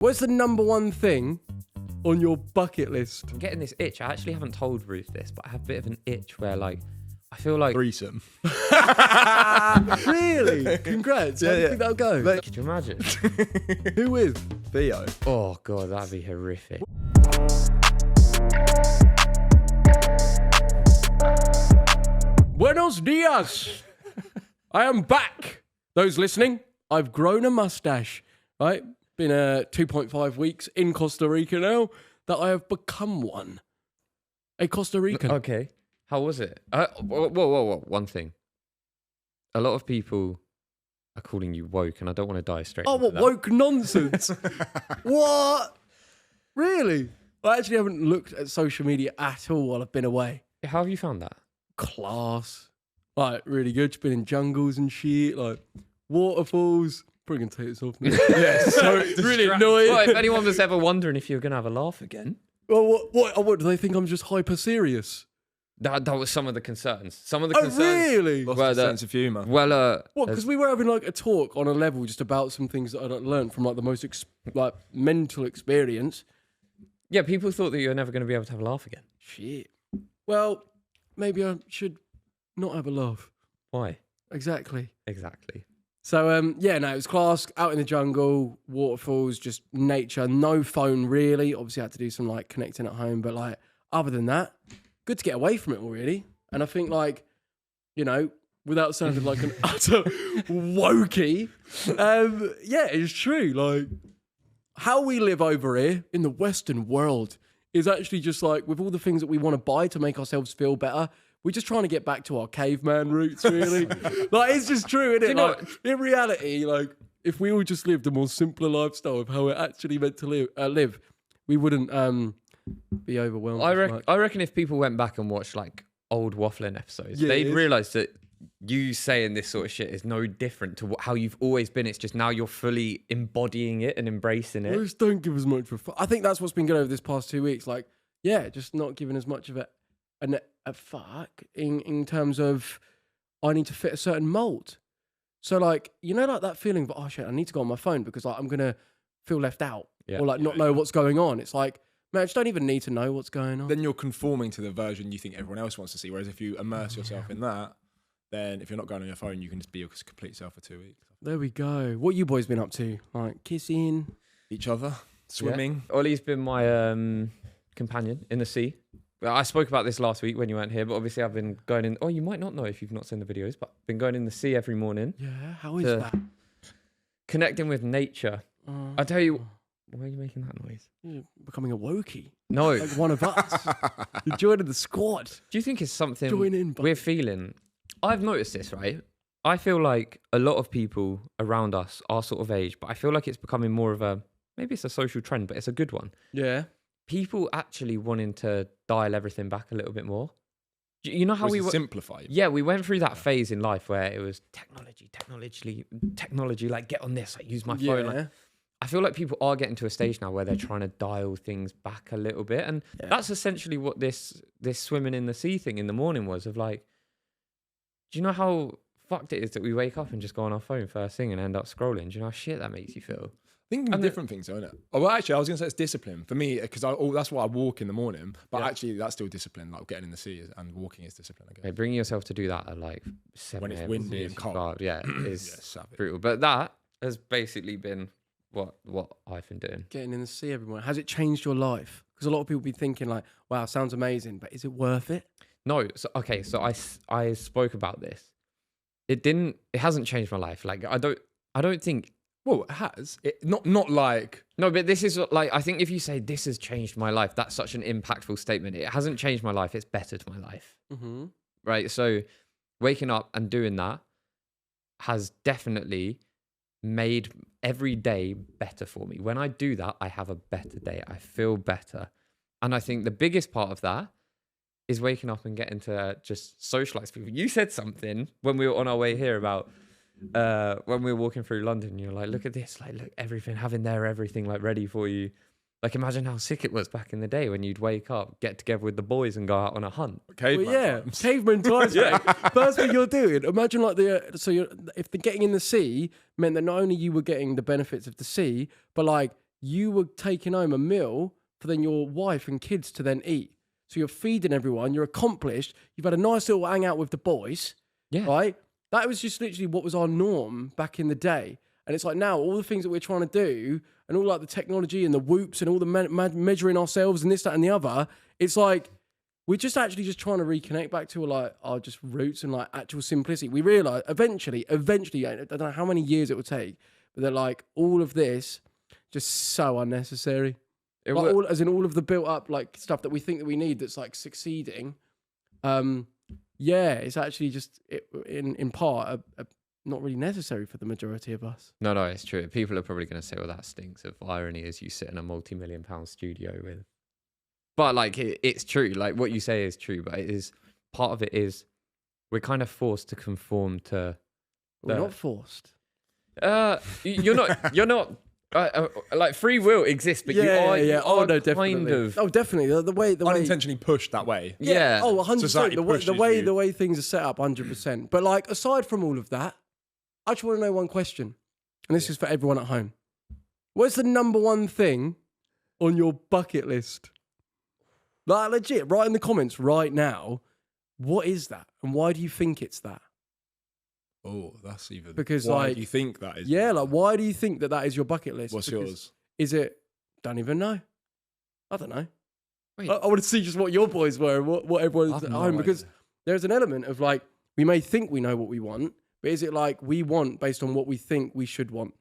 What's the number one thing on your bucket list? I'm getting this itch. I actually haven't told Ruth this, but I have a bit of an itch where like I feel like Threesome. Really? Congrats. How do you think that'll go? Could you imagine? Who with? Theo. Oh god, that'd be horrific. Buenos dias. I am back. Those listening, I've grown a mustache, right? Been 2.5 weeks in Costa Rica now that I have become one. A Costa Rican. Okay. How was it? Whoa. One thing. A lot of people are calling you woke, and I don't want to die straight. Oh, what that. woke nonsense? What? Really? I actually haven't looked at social media at all while I've been away. How have you found that? Class. Like, really good. Just been in jungles and shit, like waterfalls. Probably gonna take this off now. Yeah, so really annoying. Well, if anyone was ever wondering if you were going to have a laugh again. Well, what do they think? I'm just hyper serious? That was some of the concerns. Some of the Oh, concerns. really? Lost Well, a sense of humour. Well, What? Because we were having like a talk on a level just about some things that I'd learned from like the most like mental experience. yeah, people thought that you were never going to be able to have a laugh again. Shit. Well, maybe I should not have a laugh. Why? Exactly. Exactly. Yeah, no, it was class. Out in the jungle, waterfalls, just nature. No phone really. Obviously, I had to do some like connecting at home, but like other than that, good to get away from it all really. And I think like, you know, without sounding like an utter wokey, yeah, it's true. Like how we live over here in the Western world is actually just like with all the things that we want to buy to make ourselves feel better. We're just trying to get back to our caveman roots, really. Like, it's just true, isn't it? Like, in reality, like, if we all just lived a more simpler lifestyle of how we're actually meant to live, we wouldn't be overwhelmed. I reckon if people went back and watched like old Wafflin episodes, they'd realise that you saying this sort of shit is no different to how you've always been. It's just now you're fully embodying it and embracing it. Just don't give as much for I think that's what's been good over this past 2 weeks. Like, yeah, just not giving as much of a fuck in terms of I need to fit a certain mold. So like, you know, like that feeling of, oh shit, I need to go on my phone because like I'm gonna feel left out or like not know what's going on. It's like, man, I just don't even need to know what's going on. Then you're conforming to the version you think everyone else wants to see. Whereas if you immerse yourself in that, then if you're not going on your phone, you can just be your complete self for 2 weeks. There we go. What you boys been up to? Like kissing, Each other, swimming. Yeah. Ollie's been my companion in the sea. I spoke about this last week when you weren't here, but obviously I've been going in. Oh, you might not know if you've not seen the videos, but I've been going in the sea every morning. Yeah, how is that? Connecting with nature. I tell you, why are you making that noise? You're becoming a wokey. No. Like one of us. You're joining the squad. Do you think it's something Join in, buddy. we're feeling? I've noticed this, right? I feel like a lot of people around us are sort of age, but I feel like it's becoming more of a, maybe it's a social trend, but it's a good one. Yeah. People actually wanting to dial everything back a little bit more. You know how we were simplify. Yeah, we went through that phase in life where it was technology, like get on this, like use my phone. Like, I feel like people are getting to a stage now where they're trying to dial things back a little bit. And that's essentially what this swimming in the sea thing in the morning was of like, do you know how fucked it is that we wake up and just go on our phone first thing and end up scrolling? Do you know how shit that makes you feel? Thinking of different things, isn't it? Oh, well, actually, I was going to say it's discipline for me because that's why I walk in the morning. But actually, that's still discipline. Like getting in the sea and walking is discipline. I guess. Hey, bringing yourself to do that at like 7 when it's windy and cold, is brutal. But that has basically been what I've been doing. Getting in the sea every morning. Has it changed your life? Because a lot of people be thinking like, wow, sounds amazing, but is it worth it? No. So I spoke about this. It hasn't changed my life. Like I don't think. Well, it has. Not like... No, but this is like, I think if you say this has changed my life, that's such an impactful statement. It hasn't changed my life. It's bettered my life. Mm-hmm. Right? So waking up and doing that has definitely made every day better for me. When I do that, I have a better day. I feel better. And I think the biggest part of that is waking up and getting to just socialize people. You said something when we were on our way here about... when we were walking through London, you're like, look at this, like, look, everything, having everything like ready for you. Like, imagine how sick it was back in the day when you'd wake up, get together with the boys and go out on a hunt. Caveman times. First thing you're doing, imagine like if the getting in the sea meant that not only you were getting the benefits of the sea, but like you were taking home a meal for then your wife and kids to then eat. So you're feeding everyone, you're accomplished, you've had a nice little hangout with the boys, right? That was just literally what was our norm back in the day. And it's like now, all the things that we're trying to do, and all like the technology and the whoops and all the measuring ourselves and this, that, and the other, it's like, we're just actually just trying to reconnect back to like our just roots and like actual simplicity. We realise eventually, I don't know how many years it will take, but they're like, all of this, just so unnecessary. As in all of the built up like stuff that we think that we need that's like succeeding. It's actually just in part not really necessary for the majority of us. No, it's true. People are probably going to say, well, that stinks of irony as you sit in a multi-million-pound studio with. But like it's true. Like what you say is true, but it is part of it is we're kind of forced to conform to. We're not forced. You're not. Like free will exists, but you are. Oh no, definitely. Definitely. The way unintentionally pushed that way. Yeah. Oh, 100%. The way things are set up, 100%. But like aside from all of that, I just want to know one question, and this is for everyone at home. What's the number one thing on your bucket list? Like legit, write in the comments right now. What is that, and why do you think it's that? Oh, that's even because why like do you think that is? Yeah, like why do you think that is your bucket list? What's yours? Is it? Don't even know. I don't know. Wait. I want to see just what your boys were and what everyone's at home because there's an element of like we may think we know what we want, but is it like we want based on what we think we should want?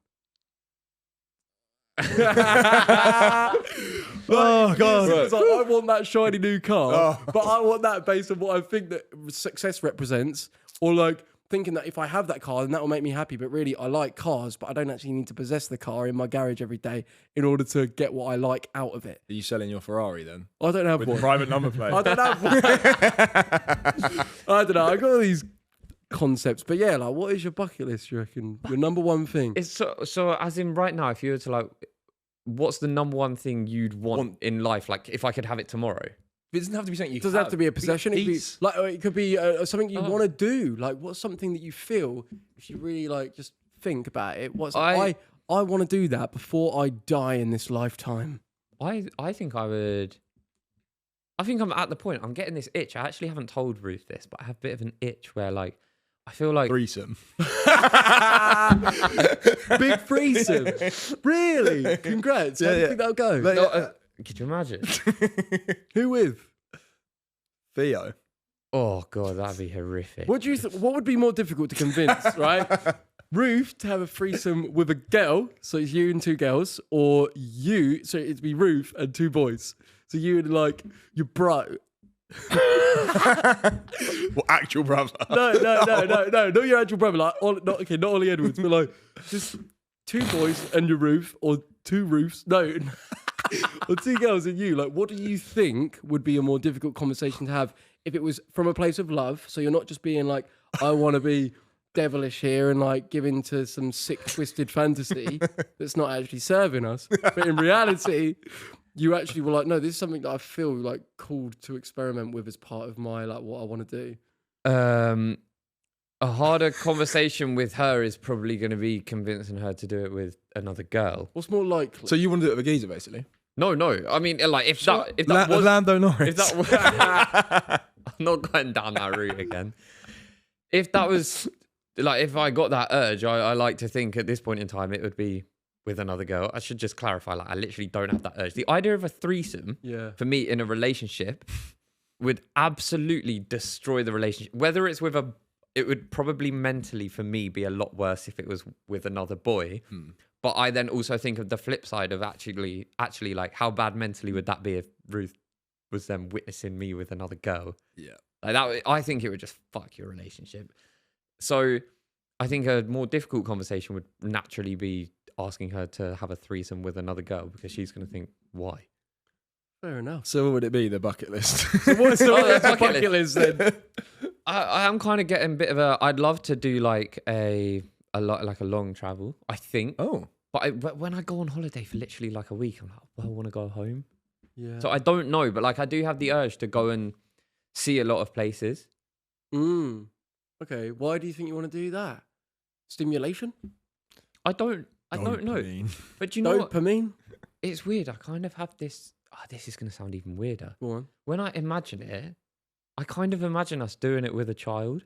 Oh god! It's like, I want that shiny new car, but I want that based on what I think that success represents, or like thinking that if I have that car, then that will make me happy. But really, I like cars, but I don't actually need to possess the car in my garage every day in order to get what I like out of it. Are you selling your Ferrari then? I don't have with one. Private number plate. I don't have one. I don't know. I got all these concepts, but yeah, like, what is your bucket list? You reckon your number one thing? It's so as in right now, if you were to like, what's the number one thing you'd want in life? Like, if I could have it tomorrow. It doesn't have to be something you. It doesn't have to be a possession. It could be something you want to do. Like, what's something that you feel if you really like just think about it? I want to do that before I die in this lifetime. I think I would. I think I'm at the point. I'm getting this itch. I actually haven't told Ruth this, but I have a bit of an itch where like I feel like threesome. Big threesome. Really? Congrats. How do you think that'll go? Could you imagine? Who with? Theo. Oh god, that'd be horrific. What do you? What would be more difficult to convince? Right, Ruth to have a threesome with a girl, so it's you and two girls, or you, so it'd be Ruth and two boys. So you and like your bro. Well, actual brother. No, not your actual brother. Like, not Ollie Edwards, but like just two boys and your Ruth, or two Ruths. No. Or two girls and you, like, what do you think would be a more difficult conversation to have if it was from a place of love? So you're not just being like, I want to be devilish here and like give into some sick, twisted fantasy that's not actually serving us. But in reality, you actually were like, no, this is something that I feel like called to experiment with as part of my like what I want to do. A harder conversation with her is probably going to be convincing her to do it with another girl. What's more likely? So you want to do it with a geezer, basically? No. I mean, like if that was Lando Norris. If that was, I'm not going down that route again. If that was like, if I got that urge, I like to think at this point in time it would be with another girl. I should just clarify, like I literally don't have that urge. The idea of a threesome, for me in a relationship, would absolutely destroy the relationship. Whether it's with it would probably mentally for me be a lot worse if it was with another boy. But I then also think of the flip side of actually like how bad mentally would that be if Ruth was then witnessing me with another girl? Yeah. Like that, I think it would just fuck your relationship. So I think a more difficult conversation would naturally be asking her to have a threesome with another girl because she's going to think, why? Fair enough. So what would it be, the bucket list? So what's the bucket list then? I am kind of getting a bit of I'd love to do like a long travel, I think. Oh. But when I go on holiday for literally like a week, I'm like, well, I want to go home. Yeah. So I don't know, but like I do have the urge to go and see a lot of places. Okay. Why do you think you want to do that? Stimulation? I don't know. But you know what? Dopamine? it's weird. I kind of have this. Oh, this is going to sound even weirder. Go on. When I imagine it, I kind of imagine us doing it with a child.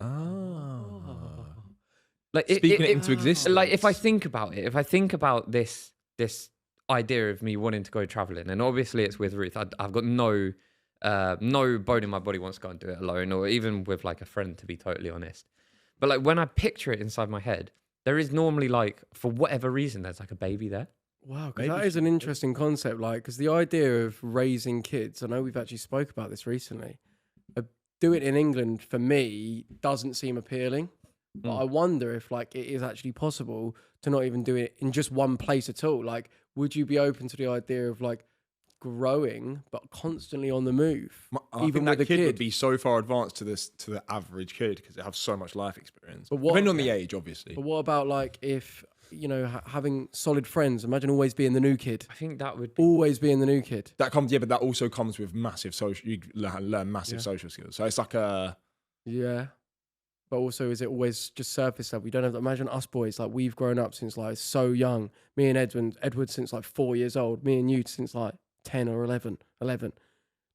Oh. Like Speaking it into existence. Like if I think about it, if I think about this idea of me wanting to go traveling, and obviously it's with Ruth. I've got no bone in my body wants to go and do it alone, or even with like a friend, to be totally honest. But like when I picture it inside my head, there is normally like, for whatever reason, there's like a baby there. Wow, because that is an interesting concept. Like, because the idea of raising kids, I know we've actually spoke about this recently. Do it in England for me doesn't seem appealing. But I wonder if like it is actually possible to not even do it in just one place at all. Like, would you be open to the idea of like growing but constantly on the move? Even with a kid would be so far advanced to the average kid because they have so much life experience. But depending on the age, obviously. But what about like if having solid friends? Imagine always being the new kid. I think that would always being the new kid. That comes, but that also comes with massive social. You learn massive social skills. So it's like a But also, is it always just surface level? You don't have to imagine us boys, like we've grown up since like so young. Me and Edward since like 4 years old. Me and you since like 10 or 11.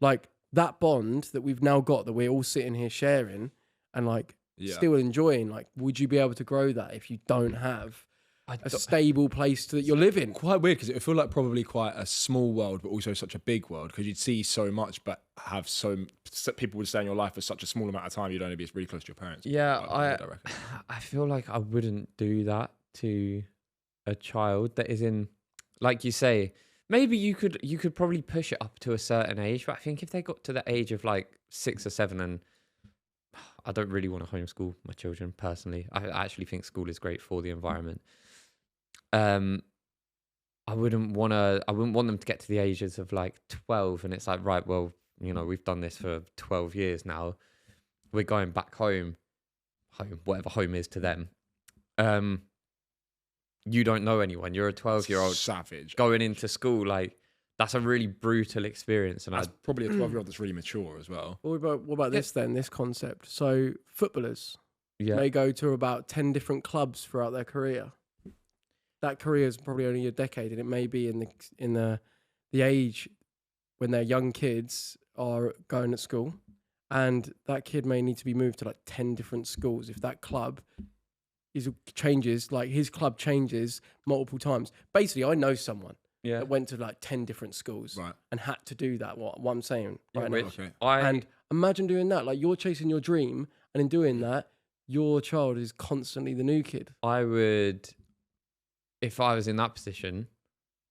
Like that bond that we've now got that we're all sitting here sharing and like still enjoying. Like, would you be able to grow that if you don't have a stable place that you're living? Quite weird because it would feel like probably quite a small world, but also such a big world because you'd see so much, but have people would stay in your life for such a small amount of time. You'd only be really close to your parents. Yeah, I feel like I wouldn't do that to a child that is in, like you say, maybe you could probably push it up to a certain age, but I think if they got to the age of like 6 or 7, and I don't really want to homeschool my children personally. I actually think school is great for the environment. I wouldn't want them to get to the ages of like 12 and it's like, right, well, we've done this for 12 years now. We're going back home, whatever home is to them. You don't know anyone. You're a 12-year-old savage going into school. Like, that's a really brutal experience. And that's probably a 12-year-old that's really mature as well. What about this then, this concept? So footballers may go to about 10 different clubs throughout their career. That career is probably only a decade, and it may be in the age when their young kids are going to school, and that kid may need to be moved to like 10 different schools if that club changes, like his club changes multiple times. Basically, I know someone that went to like 10 different schools and had to do that. What I'm saying right now. Okay. And imagine doing that. Like, you're chasing your dream, and in doing that, your child is constantly the new kid. I would. If I was in that position,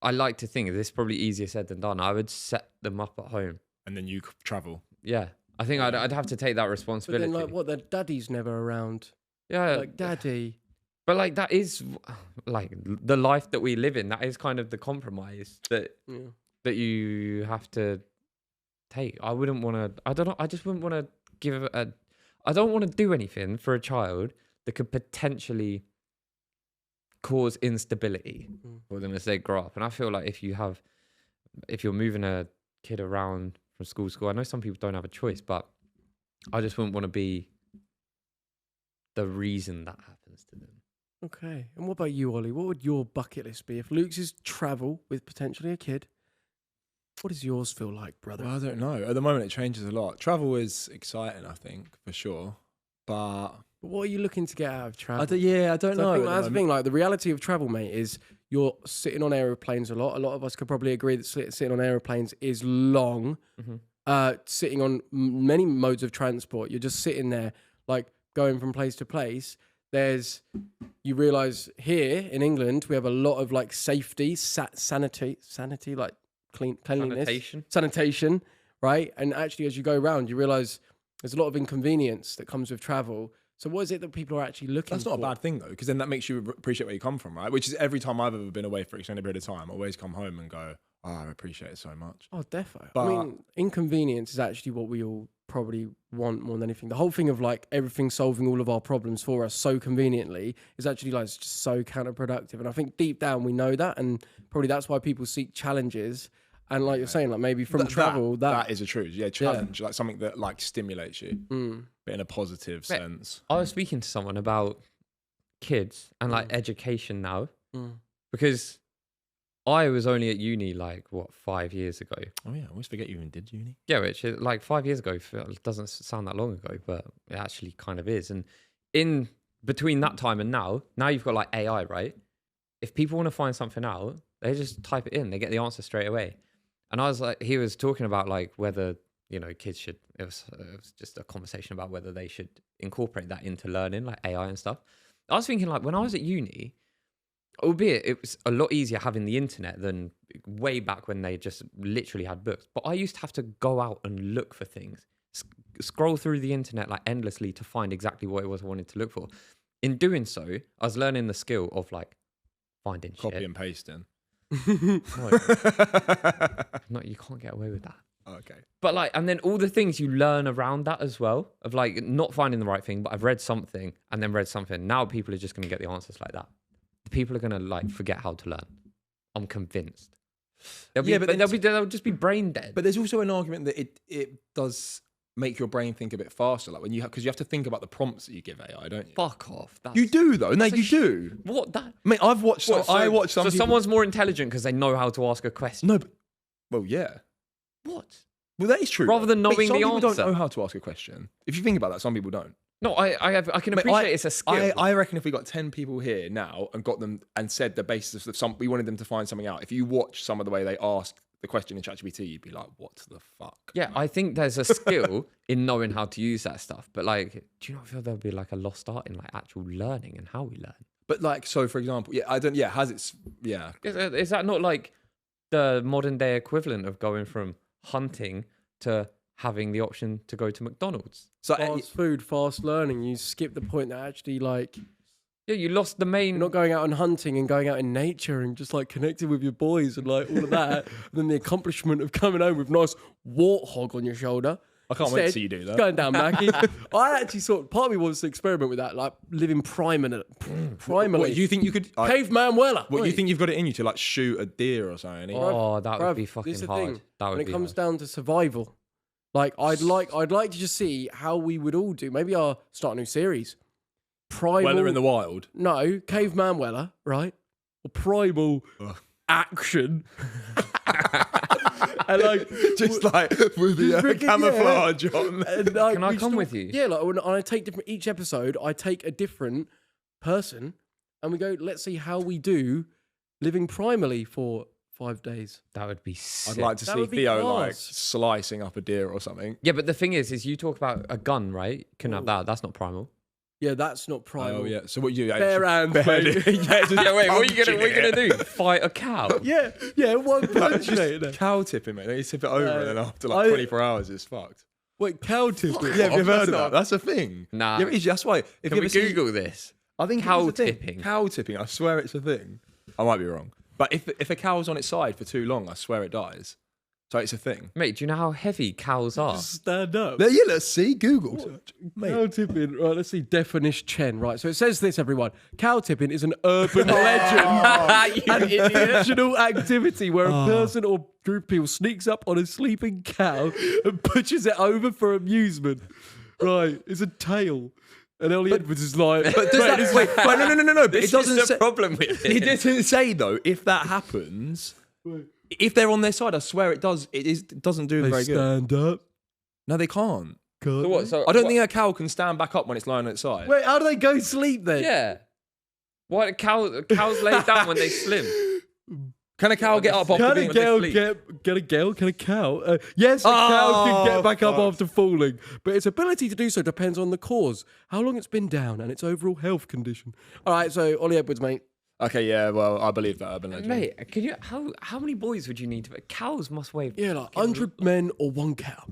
I like to think this is probably easier said than done. I would set them up at home. And then you travel. Yeah. I think I'd have to take that responsibility. But then, like, what, their daddy's never around. Yeah. Like, daddy. But, like, that is, like, the life that we live in. That is kind of the compromise that you have to take. I wouldn't want to, I don't know, I just wouldn't want to I don't want to do anything for a child that could potentially cause instability for them as they grow up. And I feel like if you're moving a kid around from school to school, I know some people don't have a choice, but I just wouldn't want to be the reason that happens to them. Okay. And what about you, Ollie? What would your bucket list be? If Luke's is travel with potentially a kid, what does yours feel like, brother? Well, I don't know. At the moment, it changes a lot. Travel is exciting, I think, for sure. But what are you looking to get out of travel? I don't know. I think that's the thing. Like, the reality of travel, mate, is you're sitting on aeroplanes a lot. A lot of us could probably agree that sitting on aeroplanes is long. Sitting on many modes of transport, you're just sitting there, like, going from place to place. You realise here in England, we have a lot of like safety, sanity, like cleanliness, sanitation, right? And actually, as you go around, you realise there's a lot of inconvenience that comes with travel. So what is it that people are actually looking for? That's not a bad thing, though, because then that makes you appreciate where you come from, right? Which is every time I've ever been away for an extended period of time, I always come home and go, oh, I appreciate it so much. Oh, defo. But, I mean, inconvenience is actually what we all probably want more than anything. The whole thing of like everything solving all of our problems for us so conveniently is actually like just so counterproductive. And I think deep down we know that, and probably that's why people seek challenges. And like you're saying, like maybe from travel, that is a truth. Yeah, challenge, like something that like stimulates you, but in a positive sense. I was speaking to someone about kids and like education now, because I was only at uni like 5 years ago. Oh yeah, I always forget you even did uni. Yeah, which is like 5 years ago doesn't sound that long ago, but it actually kind of is. And in between that time and now you've got like AI, right? If people want to find something out, they just type it in, they get the answer straight away. And I was like, he was talking about like whether, kids should, it was just a conversation about whether they should incorporate that into learning, like AI and stuff. I was thinking like when I was at uni, albeit it was a lot easier having the internet than way back when they just literally had books. But I used to have to go out and look for things, scroll through the internet like endlessly to find exactly what it was I wanted to look for. In doing so, I was learning the skill of like finding Copy and pasting. No, you can't get away with that. Oh, okay. But like, and then all the things you learn around that as well, of like not finding the right thing, but I've read something and then read something. Now people are just going to get the answers like that. People are going to like forget how to learn. I'm convinced. They'll just be brain dead. But there's also an argument that it does make your brain think a bit faster, like when because you have to think about the prompts that you give AI, don't you? Fuck off. You do though. No, you do. What that? Mate, I've watched. I watched some. So people... someone's more intelligent because they know how to ask a question. No, but, well, yeah. What? Well, that is true. Rather than knowing the answer. Some people don't know how to ask a question. If you think about that, some people don't. No, I can appreciate it's a skill. I reckon if we got 10 people here now and got them and said the basis of we wanted them to find something out. If you watch some of the way they asked the question in ChatGPT, you'd be like, what the fuck? Yeah, man? I think there's a skill in knowing how to use that stuff. But like, do you not feel there'll be like a lost art in like actual learning and how we learn? But like, so for example, Is that not like the modern day equivalent of going from hunting to having the option to go to McDonald's? So fast food, fast learning. You skip the point that actually like... Yeah, you lost the main... You're not going out and hunting and going out in nature and just like connecting with your boys and like all of that. And then the accomplishment of coming home with a nice warthog on your shoulder. I can't wait to see you do that. Going down Mackie. I actually part of me wants to experiment with that, like living primally. What, do you think you could... Caveman Weller. What, you think you've got it in you to like shoot a deer or something? Oh, that would be fucking hard. That would be when it comes down to survival. Like, I'd like to just see how we would all do. Maybe I'll start a new series. Primal... Weller in the wild? No, Caveman Weller, right? Or primal action. And like... just like with the camouflage on. And, like, can I come with you? Yeah, like when I take each episode, I take a different person and we go, let's see how we do living primally for 5 days. That would be sick. I'd like to see Theo like slicing up a deer or something. Yeah, but the thing is you talk about a gun, right? You couldn't have that. That's not primal. Yeah, that's not primal. Oh yeah. So what you do? Bare hands. Yeah, wait, what are you gonna do? Fight a cow? Yeah, one punch. Just cow tipping, mate. You tip it over and then after like 24 hours it's fucked. Wait, cow tipping? Yeah, you've heard of that? That's a thing. Nah. Yeah, that's why. If Can we Google this? I think cow it's a thing. tipping. Cow tipping. I swear it's a thing. I might be wrong. But if a cow's on its side for too long, I swear it dies. So it's a thing. Mate, do you know how heavy cows are? Just stand up. Yeah, let's see. Google search. Cow tipping. Right, let's see. Definition Chen. Right, so it says this, everyone. Cow tipping is an urban legend. An intentional activity where a person or group of people sneaks up on a sleeping cow and pushes it over for amusement. Right, it's a tale. And Ollie Edwards is like... But does that... Wait, no. But it doesn't say... problem with it. It doesn't say, though, if that happens... If they're on their side, I swear it does. It doesn't do very good. Stand up. No, they can't. So what? So I don't think a cow can stand back up when it's lying on its side. Wait, how do they go sleep then? Yeah. Why cows lay down when they slim? Can a cow get up after Can being a cow Can a cow? Yes, a cow can get back up after falling, but its ability to do so depends on the cause, how long it's been down, and its overall health condition. All right, so Ollie Edwards, mate. Okay, yeah, well, I believe that urban legend. Mate, can you? How many boys would you need to? Cows must weigh. Yeah, like 100 men or one cow.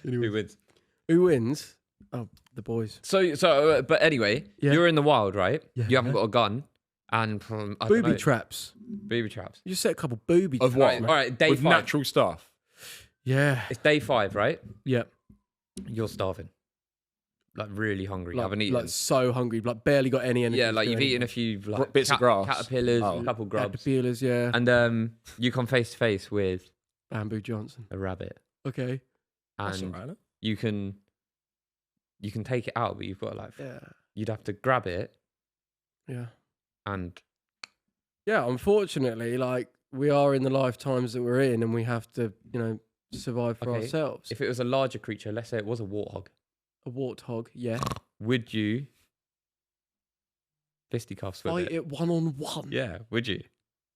Who wins? Who wins? Oh, the boys. But anyway, you're in the wild, right? Yeah. You haven't got a gun, and booby traps. Booby traps. You just set a couple booby of traps. what? All right, day with 5. Natural stuff. Yeah. It's day 5, right? Yeah. You're starving. Like really hungry. Haven't eaten. Like so hungry. Like barely got any energy. Yeah, like you've eaten a few like bits of grass, caterpillars, a couple grubs. Caterpillars, yeah. And you come face to face with Bamboo Johnson, a rabbit. Okay. And you can take it out, but you've got like you'd have to grab it. Yeah. And Yeah, unfortunately, like we are in the lifetimes that we're in, and we have to, survive for Okay, ourselves. If it was a larger creature, let's say it was a warthog, A warthog, yeah. would you fisticuffs with Fight it? it 1-on-1. Yeah, would you?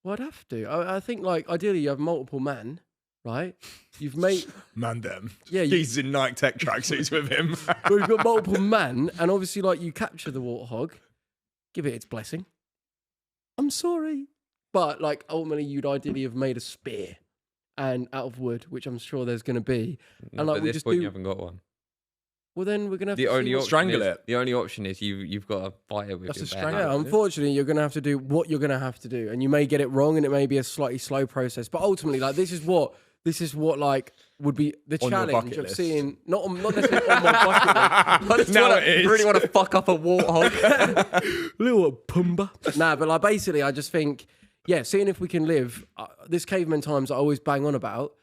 Well, I'd have to. I think, like, ideally, you have multiple men, right? You've made, Man, them. yeah, He's in Nike Tech tracksuits with him. well, you've got multiple men, and obviously, like, you capture the warthog, give it its blessing. I'm sorry, but like, ultimately, you'd ideally have made a spear, and out of wood, which I'm sure there's going to be. And like, At we this just point, do. you haven't got one. Well, then we're gonna have The to only see what- option Strangle is, it. The only option is you've got to fight it with That's your a bare strangle. Yeah, hands. unfortunately, you're going to have to do what you're going to have to do, and you may get it wrong, and it may be a slightly slow process. But ultimately, like this is what like would be the On your challenge bucket of list. seeing not necessarily on my bucket list. I just Now wanna, it is. really want to fuck up a warthog. Little pumba. Nah, but like basically, I just think, yeah, seeing if we can live this caveman times I always bang on about.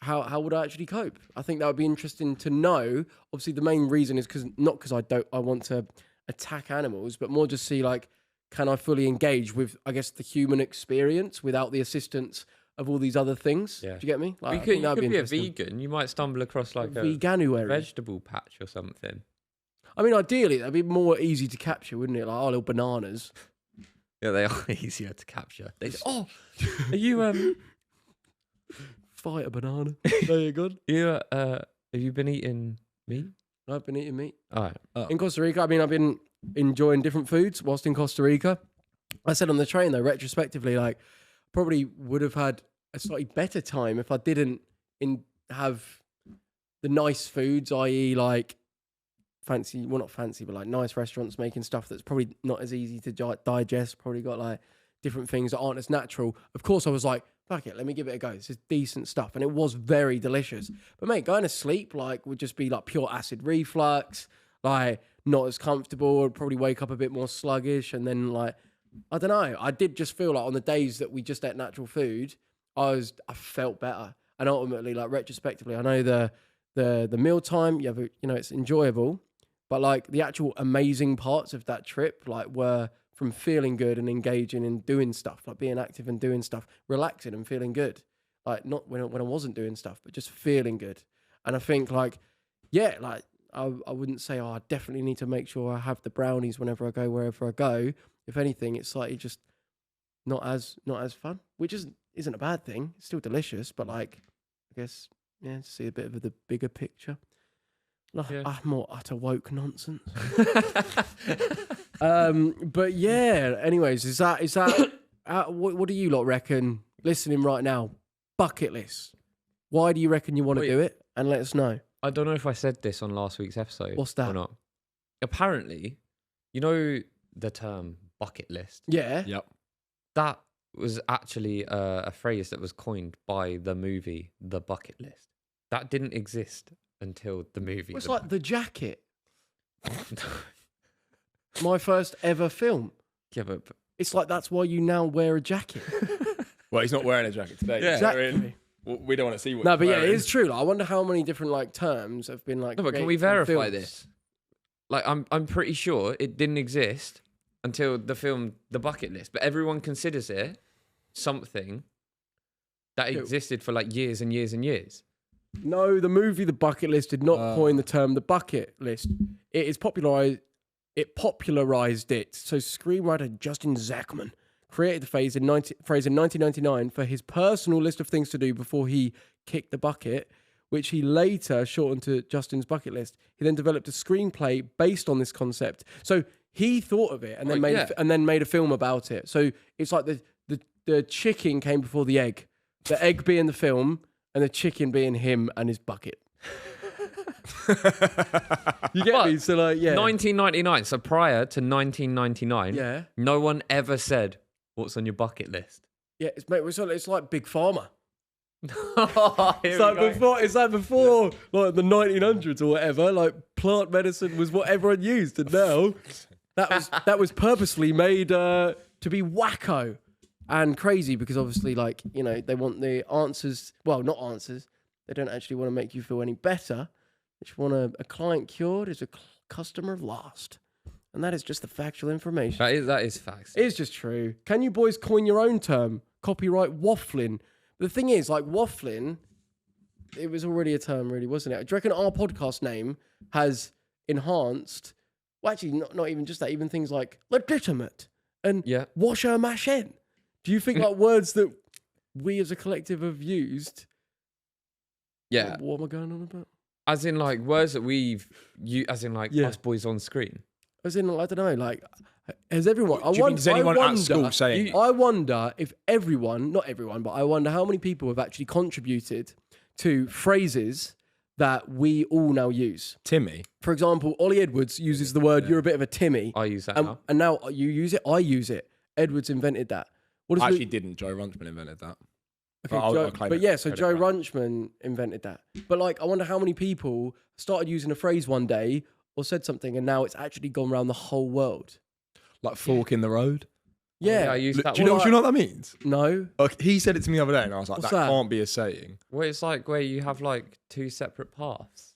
How would I actually cope? I think that would be interesting to know. Obviously, the main reason is because I want to attack animals, but more just see like, can I fully engage with, I guess, the human experience without the assistance of all these other things? Yeah. Do you get me? Like, I You think could that'd be a interesting. vegan. You might stumble across like a Veganuary. vegetable patch or something. I mean, ideally, that'd be more easy to capture, wouldn't it? Like, oh, little bananas. Yeah, they are easier to capture. They say, "Oh, are you Fight a banana. There you go. have you been eating meat?" I've been eating meat. All right. In Costa Rica, I mean, I've been enjoying different foods whilst in Costa Rica. I said on the train, though, retrospectively, like, probably would have had a slightly better time if I didn't have the nice foods, i.e., like, fancy, well, not fancy, but like nice restaurants making stuff that's probably not as easy to digest, probably got like different things that aren't as natural. Of course, I was like, fuck it, let me give it a go. This is decent stuff. And it was very delicious. But mate, going to sleep like would just be like pure acid reflux, like not as comfortable. I'd probably wake up a bit more sluggish. And then like, I don't know. I did just feel like on the days that we just ate natural food, I felt better. And ultimately, like retrospectively, I know the mealtime, it's enjoyable. But like the actual amazing parts of that trip, like were from feeling good and engaging and doing stuff, like being active and doing stuff, relaxing and feeling good. Like not when I wasn't doing stuff, but just feeling good. And I think like, yeah, like I wouldn't say, I definitely need to make sure I have the brownies whenever I go, wherever I go. If anything, it's slightly just not as fun, which isn't a bad thing. It's still delicious, but like, I guess, yeah, to see a bit of the bigger picture. Like, more utter woke nonsense. But yeah, anyways, is that what do you lot reckon, listening right now, bucket list? Why do you reckon you want to do it? And let us know. I don't know if I said this on last week's episode. What's that? Or not. Apparently, you know the term bucket list? Yeah. Yep. That was actually a phrase that was coined by the movie The Bucket List. That didn't exist until the movie. It's like The Jacket. My first ever film. Yeah, but It's like that's why you now wear a jacket. Well, he's not wearing a jacket today. Yeah. Exactly. We don't want to see what No, he's but yeah, it wearing. is true. Like, I wonder how many different like terms have been like. no, but can created we from verify films. this? Like, I'm pretty sure it didn't exist until the film The Bucket List, but everyone considers it something that existed for like years and years and years. No, the movie The Bucket List did not coin the term the bucket list. It is popularized. It popularized it. So screenwriter Justin Zachman created the phrase in 1999 for his personal list of things to do before he kicked the bucket, which he later shortened to Justin's Bucket List. He then developed a screenplay based on this concept. So he thought of it and then made a film about it. So it's like the chicken came before the egg. The egg being the film and the chicken being him and his bucket. You get me? So like, yeah. 1999. So prior to 1999, Yeah. no one ever said, "What's on your bucket list?" Yeah, it's like Big Pharma. It's It's like before like the 1900s or whatever, like plant medicine was what everyone used, and now that was purposely made to be wacko and crazy because obviously, like, you know, they want the answers. Well, not answers. They don't actually want to make you feel any better. They just want a client cured is a customer lost. And that is just the factual information. That is facts. It is just true. Can you boys coin your own term? Copyright waffling. The thing is, like waffling, it was already a term, really, wasn't it? Do you reckon our podcast name has enhanced? Well, actually, not even just that. Even things like legitimate and washer machine. Do you think like words that we as a collective have used? Yeah. What am I going on about? As in like words that we've used, as in like us boys on screen. As in, I don't know, like, has everyone... Does anyone at school saying... I wonder if everyone, not everyone, but I wonder how many people have actually contributed to phrases that we all now use. Timmy. For example, Ollie Edwards uses the word, you're a bit of a Timmy. I use that now. And now you use it, I use it. Edwards invented that. I actually didn't. Joe Runchman invented that. Okay, Joe Runchman invented that. But like, I wonder how many people started using a phrase one day or said something and now it's actually gone around the whole world. Like fork in the road? Yeah. I used that. Do you know what that means? No. Like, he said it to me the other day and I was like, What's that that? can't be a saying. Well, it's like where you have like two separate paths.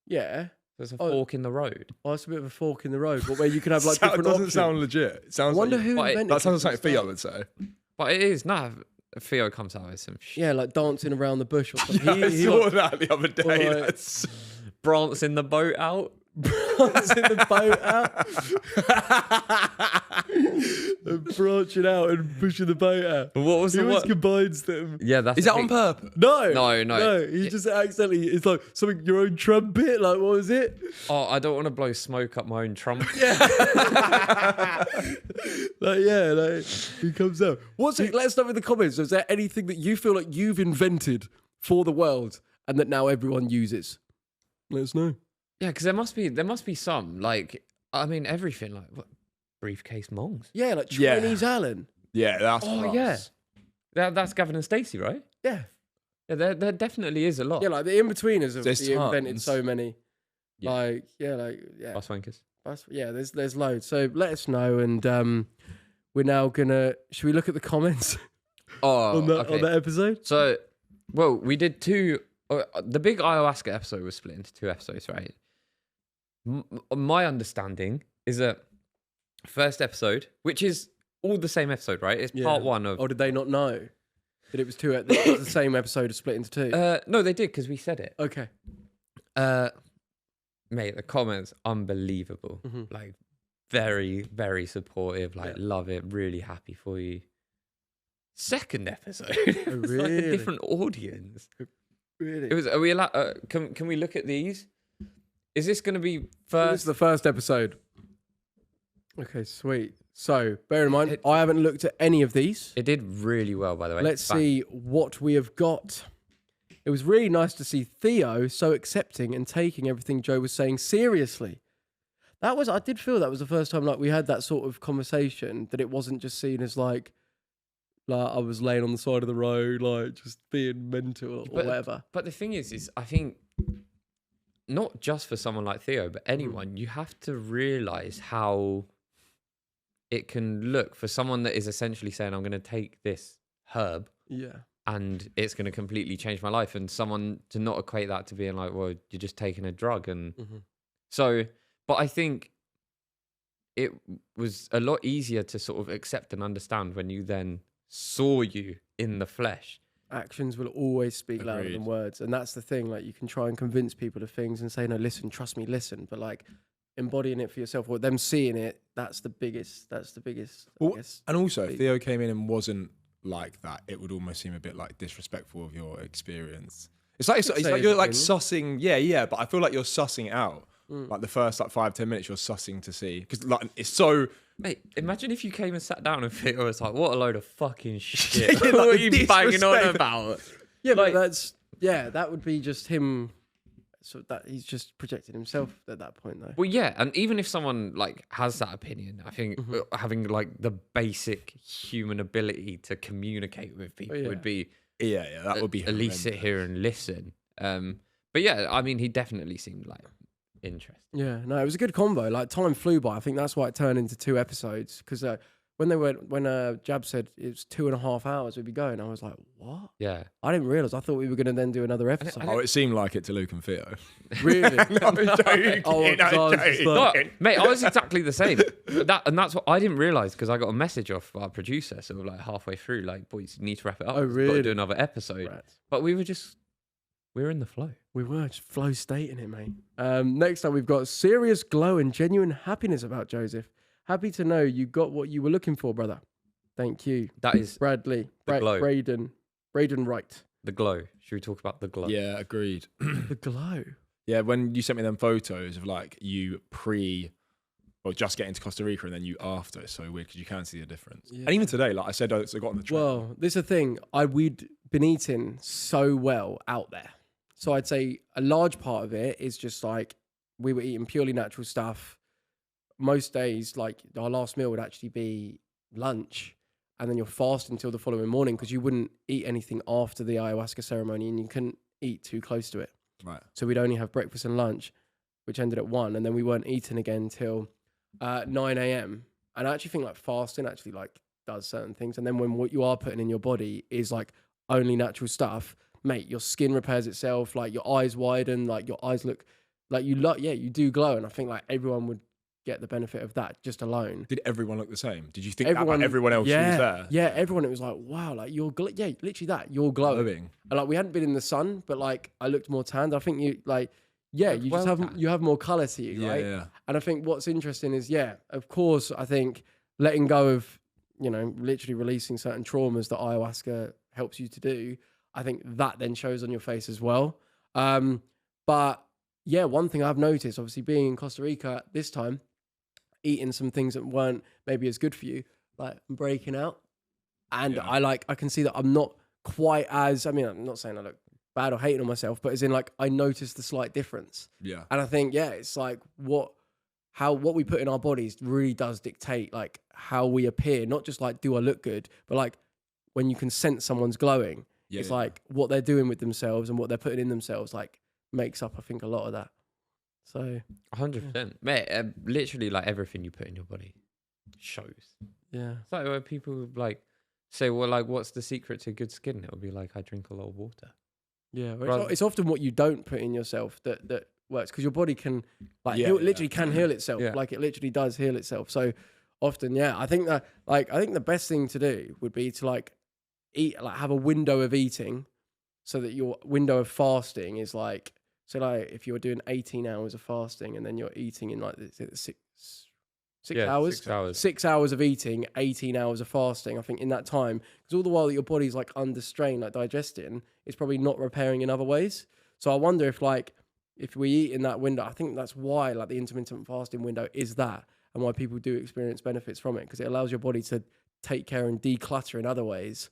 Yeah. There's a fork in the road. Oh, it's a bit of a fork in the road, but where you can have like different It doesn't options. sound legit. It sounds I wonder like who invented that sounds like it. Theo would say. But it is. Nah, Theo comes out with some shit. Yeah, like dancing around the bush or something. I saw that the other day. Like, That's... Brant's in the boat out. Brant's in the boat out. And branching out and pushing the boat out. But what was He the always what? combines them. Yeah, that's Is that on purpose? No. He just accidentally, it's like something, your own trumpet, like what was it? Oh, I don't want to blow smoke up my own trumpet. Like, he comes out. What's it? Let us know in the comments. Is there anything that you feel like you've invented for the world and that now everyone uses? Let us know. Yeah, because there must be some, like, I mean, everything, like, what, briefcase mongs? Yeah, like Chinese Allen. Yeah, that's class. That's Gavin and Stacey, right? Yeah. Yeah, there definitely is a lot. Yeah, like the in-betweeners have There's invented tons. so many. Yeah. Bus wankers. There's loads. So let us know, and we're now gonna. Should we look at the comments on that episode? So, well, we did two. The big ayahuasca episode was split into two episodes, right? My understanding is that first episode, which is all the same episode, right? It's part one of. Oh, did they not know that it was two? It was the same episode split into two. No, they did because we said it. Okay. Mate, the comments unbelievable. Mm-hmm. Like, very, very supportive. Like, love it. Really happy for you. Second episode, it was like a different audience. Really? It was. Are we allowed? Can we look at these? Is this going to be first? This is the first episode. Okay, sweet. So, bear in mind, I haven't looked at any of these. It did really well, by the way. Let's see what we have got. It was really nice to see Theo so accepting and taking everything Joe was saying seriously. I did feel that was the first time like we had that sort of conversation, that it wasn't just seen as like I was laying on the side of the road, like just being mental or whatever. But the thing is I think not just for someone like Theo, but anyone, you have to realize how it can look for someone that is essentially saying, I'm going to take this herb. Yeah. And it's going to completely change my life. And someone to not equate that to being like, well, you're just taking a drug. And so, but I think it was a lot easier to sort of accept and understand when you then saw you in the flesh. Actions will always speak louder than words. And that's the thing. Like, you can try and convince people of things and say, no, listen, trust me, listen. But like embodying it for yourself or them seeing it, that's the biggest, well, I guess. And also, if Theo came in and wasn't like that, it would almost seem a bit like disrespectful of your experience. It's like you're like sussing, but I feel like you're sussing it out. Like the first 5-10 minutes, you're sussing to see, because like it's so. Mate, imagine if you came and sat down and Theo was like, "What a load of fucking shit! Like, what are you banging on about?" Yeah, like, but that would be just him. So that he's just projected himself at that point, though. Well, yeah, and even if someone like has that opinion, I think having like the basic human ability to communicate with people would be that would be at least sit here and listen. But yeah, I mean, he definitely seemed like interesting. Yeah, no, it was a good convo. Like time flew by. I think that's why it turned into two episodes, because when Jab said it's 2.5 hours we'd be going, I was like, what? Yeah. I didn't realize. I thought we were going to then do another episode. Oh, it seemed like it to Luke and Theo. Really? No, I'm joking. Oh, I'm I was just joking. like- No, mate, I was exactly the same. And that's what I didn't realize because I got a message off our producer. So like halfway through, like, boys, you need to wrap it up. Oh, We've got really? to do another episode. Right. But we were in the flow. We were just flow state in it, mate. Next up, we've got serious glow and genuine happiness about Joseph. Happy to know you got what you were looking for, brother. Thank you. That is Bradley. The glow. Braden Wright. the glow. Should we talk about the glow? Yeah, agreed. The glow. Yeah, when you sent me them photos of like you just getting to Costa Rica and then you after, it's so weird because you can see the difference. Yeah. And even today, like I said, I got on the train. Well, this is the thing. We'd been eating so well out there. So I'd say a large part of it is just like we were eating purely natural stuff. Most days, like our last meal would actually be lunch, and then you're fasting until the following morning because you wouldn't eat anything after the ayahuasca ceremony and you couldn't eat too close to it. Right. So we'd only have breakfast and lunch, which ended at 1, and then we weren't eating again till 9 a.m. And I actually think like fasting actually like does certain things. And then when what you are putting in your body is like only natural stuff, mate, your skin repairs itself, like your eyes widen, like your eyes look like you do glow. And I think like everyone would get the benefit of that just alone. Did everyone look the same? Did you think that about everyone else who was there? Yeah, everyone. It was like, wow, like you're literally that. You're glowing. And like we hadn't been in the sun, but like I looked more tanned. I think you like, yeah, you just have more color to you, right? Yeah. And I think what's interesting is, of course, I think letting go of, literally releasing certain traumas that ayahuasca helps you to do. I think that then shows on your face as well. But yeah, one thing I've noticed, obviously being in Costa Rica this time, eating some things that weren't maybe as good for you, like I'm breaking out. And I can see that I'm not quite as, I'm not saying I look bad or hating on myself, but as in like, I noticed the slight difference. Yeah. And I think, it's like what we put in our bodies really does dictate like how we appear, not just like, do I look good, but like when you can sense someone's glowing, it's like what they're doing with themselves and what they're putting in themselves, like makes up, I think, a lot of that. So 100%. Mate, literally like everything you put in your body shows. Yeah. It's like when people like say, well, like, what's the secret to good skin? It'll be like, I drink a lot of water. Yeah. It's often what you don't put in yourself that works, because your body can like literally can heal itself. Yeah. Like it literally does heal itself. So often, I think that I think the best thing to do would be to like eat, like have a window of eating, so that your window of fasting is like, so like if you're doing 18 hours of fasting and then you're eating in like 6 hours? 6 hours. 6 hours of eating, 18 hours of fasting. I think in that time, because all the while that your body's like under strain, like digesting, it's probably not repairing in other ways. So I wonder if we eat in that window, I think that's why like the intermittent fasting window is that, and why people do experience benefits from it, because it allows your body to take care and declutter in other ways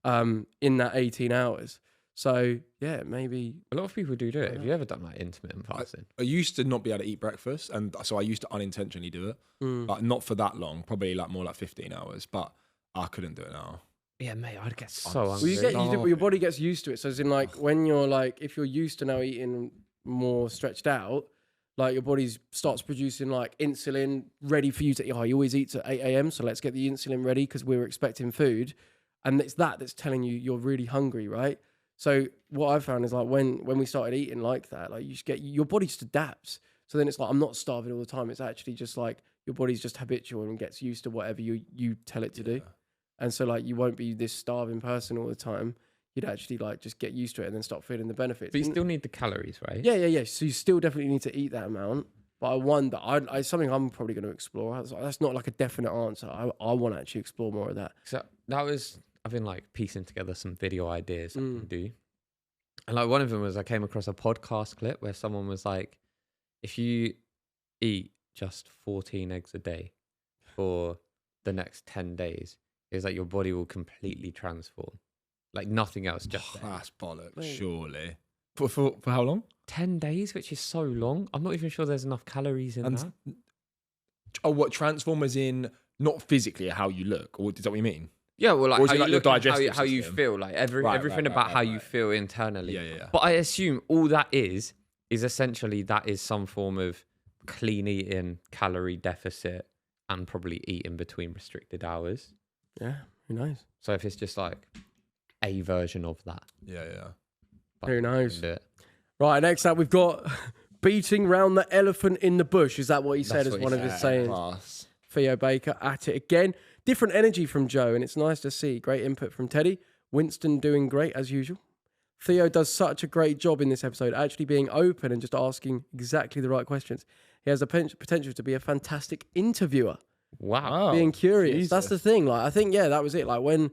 in that 18 hours. So maybe a lot of people do it. Have you ever done like intermittent fasting? I used to not be able to eat breakfast, and so I used to unintentionally do it, but not for that long. Probably like more like 15 hours, but I couldn't do it now. Yeah, mate, I'd get so hungry. Well, your body gets used to it. So as in like when you're like, if you're used to now eating more stretched out, like your body starts producing like insulin ready for you to eat. You always eat at 8 a.m. So let's get the insulin ready because we're expecting food. And it's that's telling you you're really hungry, right? So what I've found is like when we started eating like that, like you just get, your body just adapts. So then it's like, I'm not starving all the time. It's actually just like your body's just habitual and gets used to whatever you tell it to do. And so like you won't be this starving person all the time. You'd actually like just get used to it and then start feeling the benefits. But you still need the calories, right? Yeah. So you still definitely need to eat that amount. But I wonder, something I'm probably going to explore. That's not like a definite answer. I want to actually explore more of that. So I've been like piecing together some video ideas I can do. And like one of them was I came across a podcast clip where someone was like, if you eat just 14 eggs a day for the next 10 days, it's like your body will completely transform. Like nothing else, just that's bollocks, surely. For how long? 10 days, which is so long. I'm not even sure there's enough calories in that. Oh, what transformers in not physically how you look, or is that what you mean? Yeah, well, like how you look, how you feel, like everything about how you feel internally. Yeah. But I assume all that is essentially that is some form of clean eating, calorie deficit, and probably eat in between restricted hours. Yeah, who knows? So if it's just like a version of that. Yeah. but Who you knows? can do it. Right, next up we've got beating round the elephant in the bush. Is that what he said That's as what he one of his sayings? Class. Theo Baker at it again. Different energy from Joe, and it's nice to see. Great input from Teddy. Winston doing great as usual. Theo does such a great job in this episode, actually being open and just asking exactly the right questions. He has the potential to be a fantastic interviewer. Wow. Being curious. Jesus. That's the thing. Like, I think, yeah, that was it. Like when,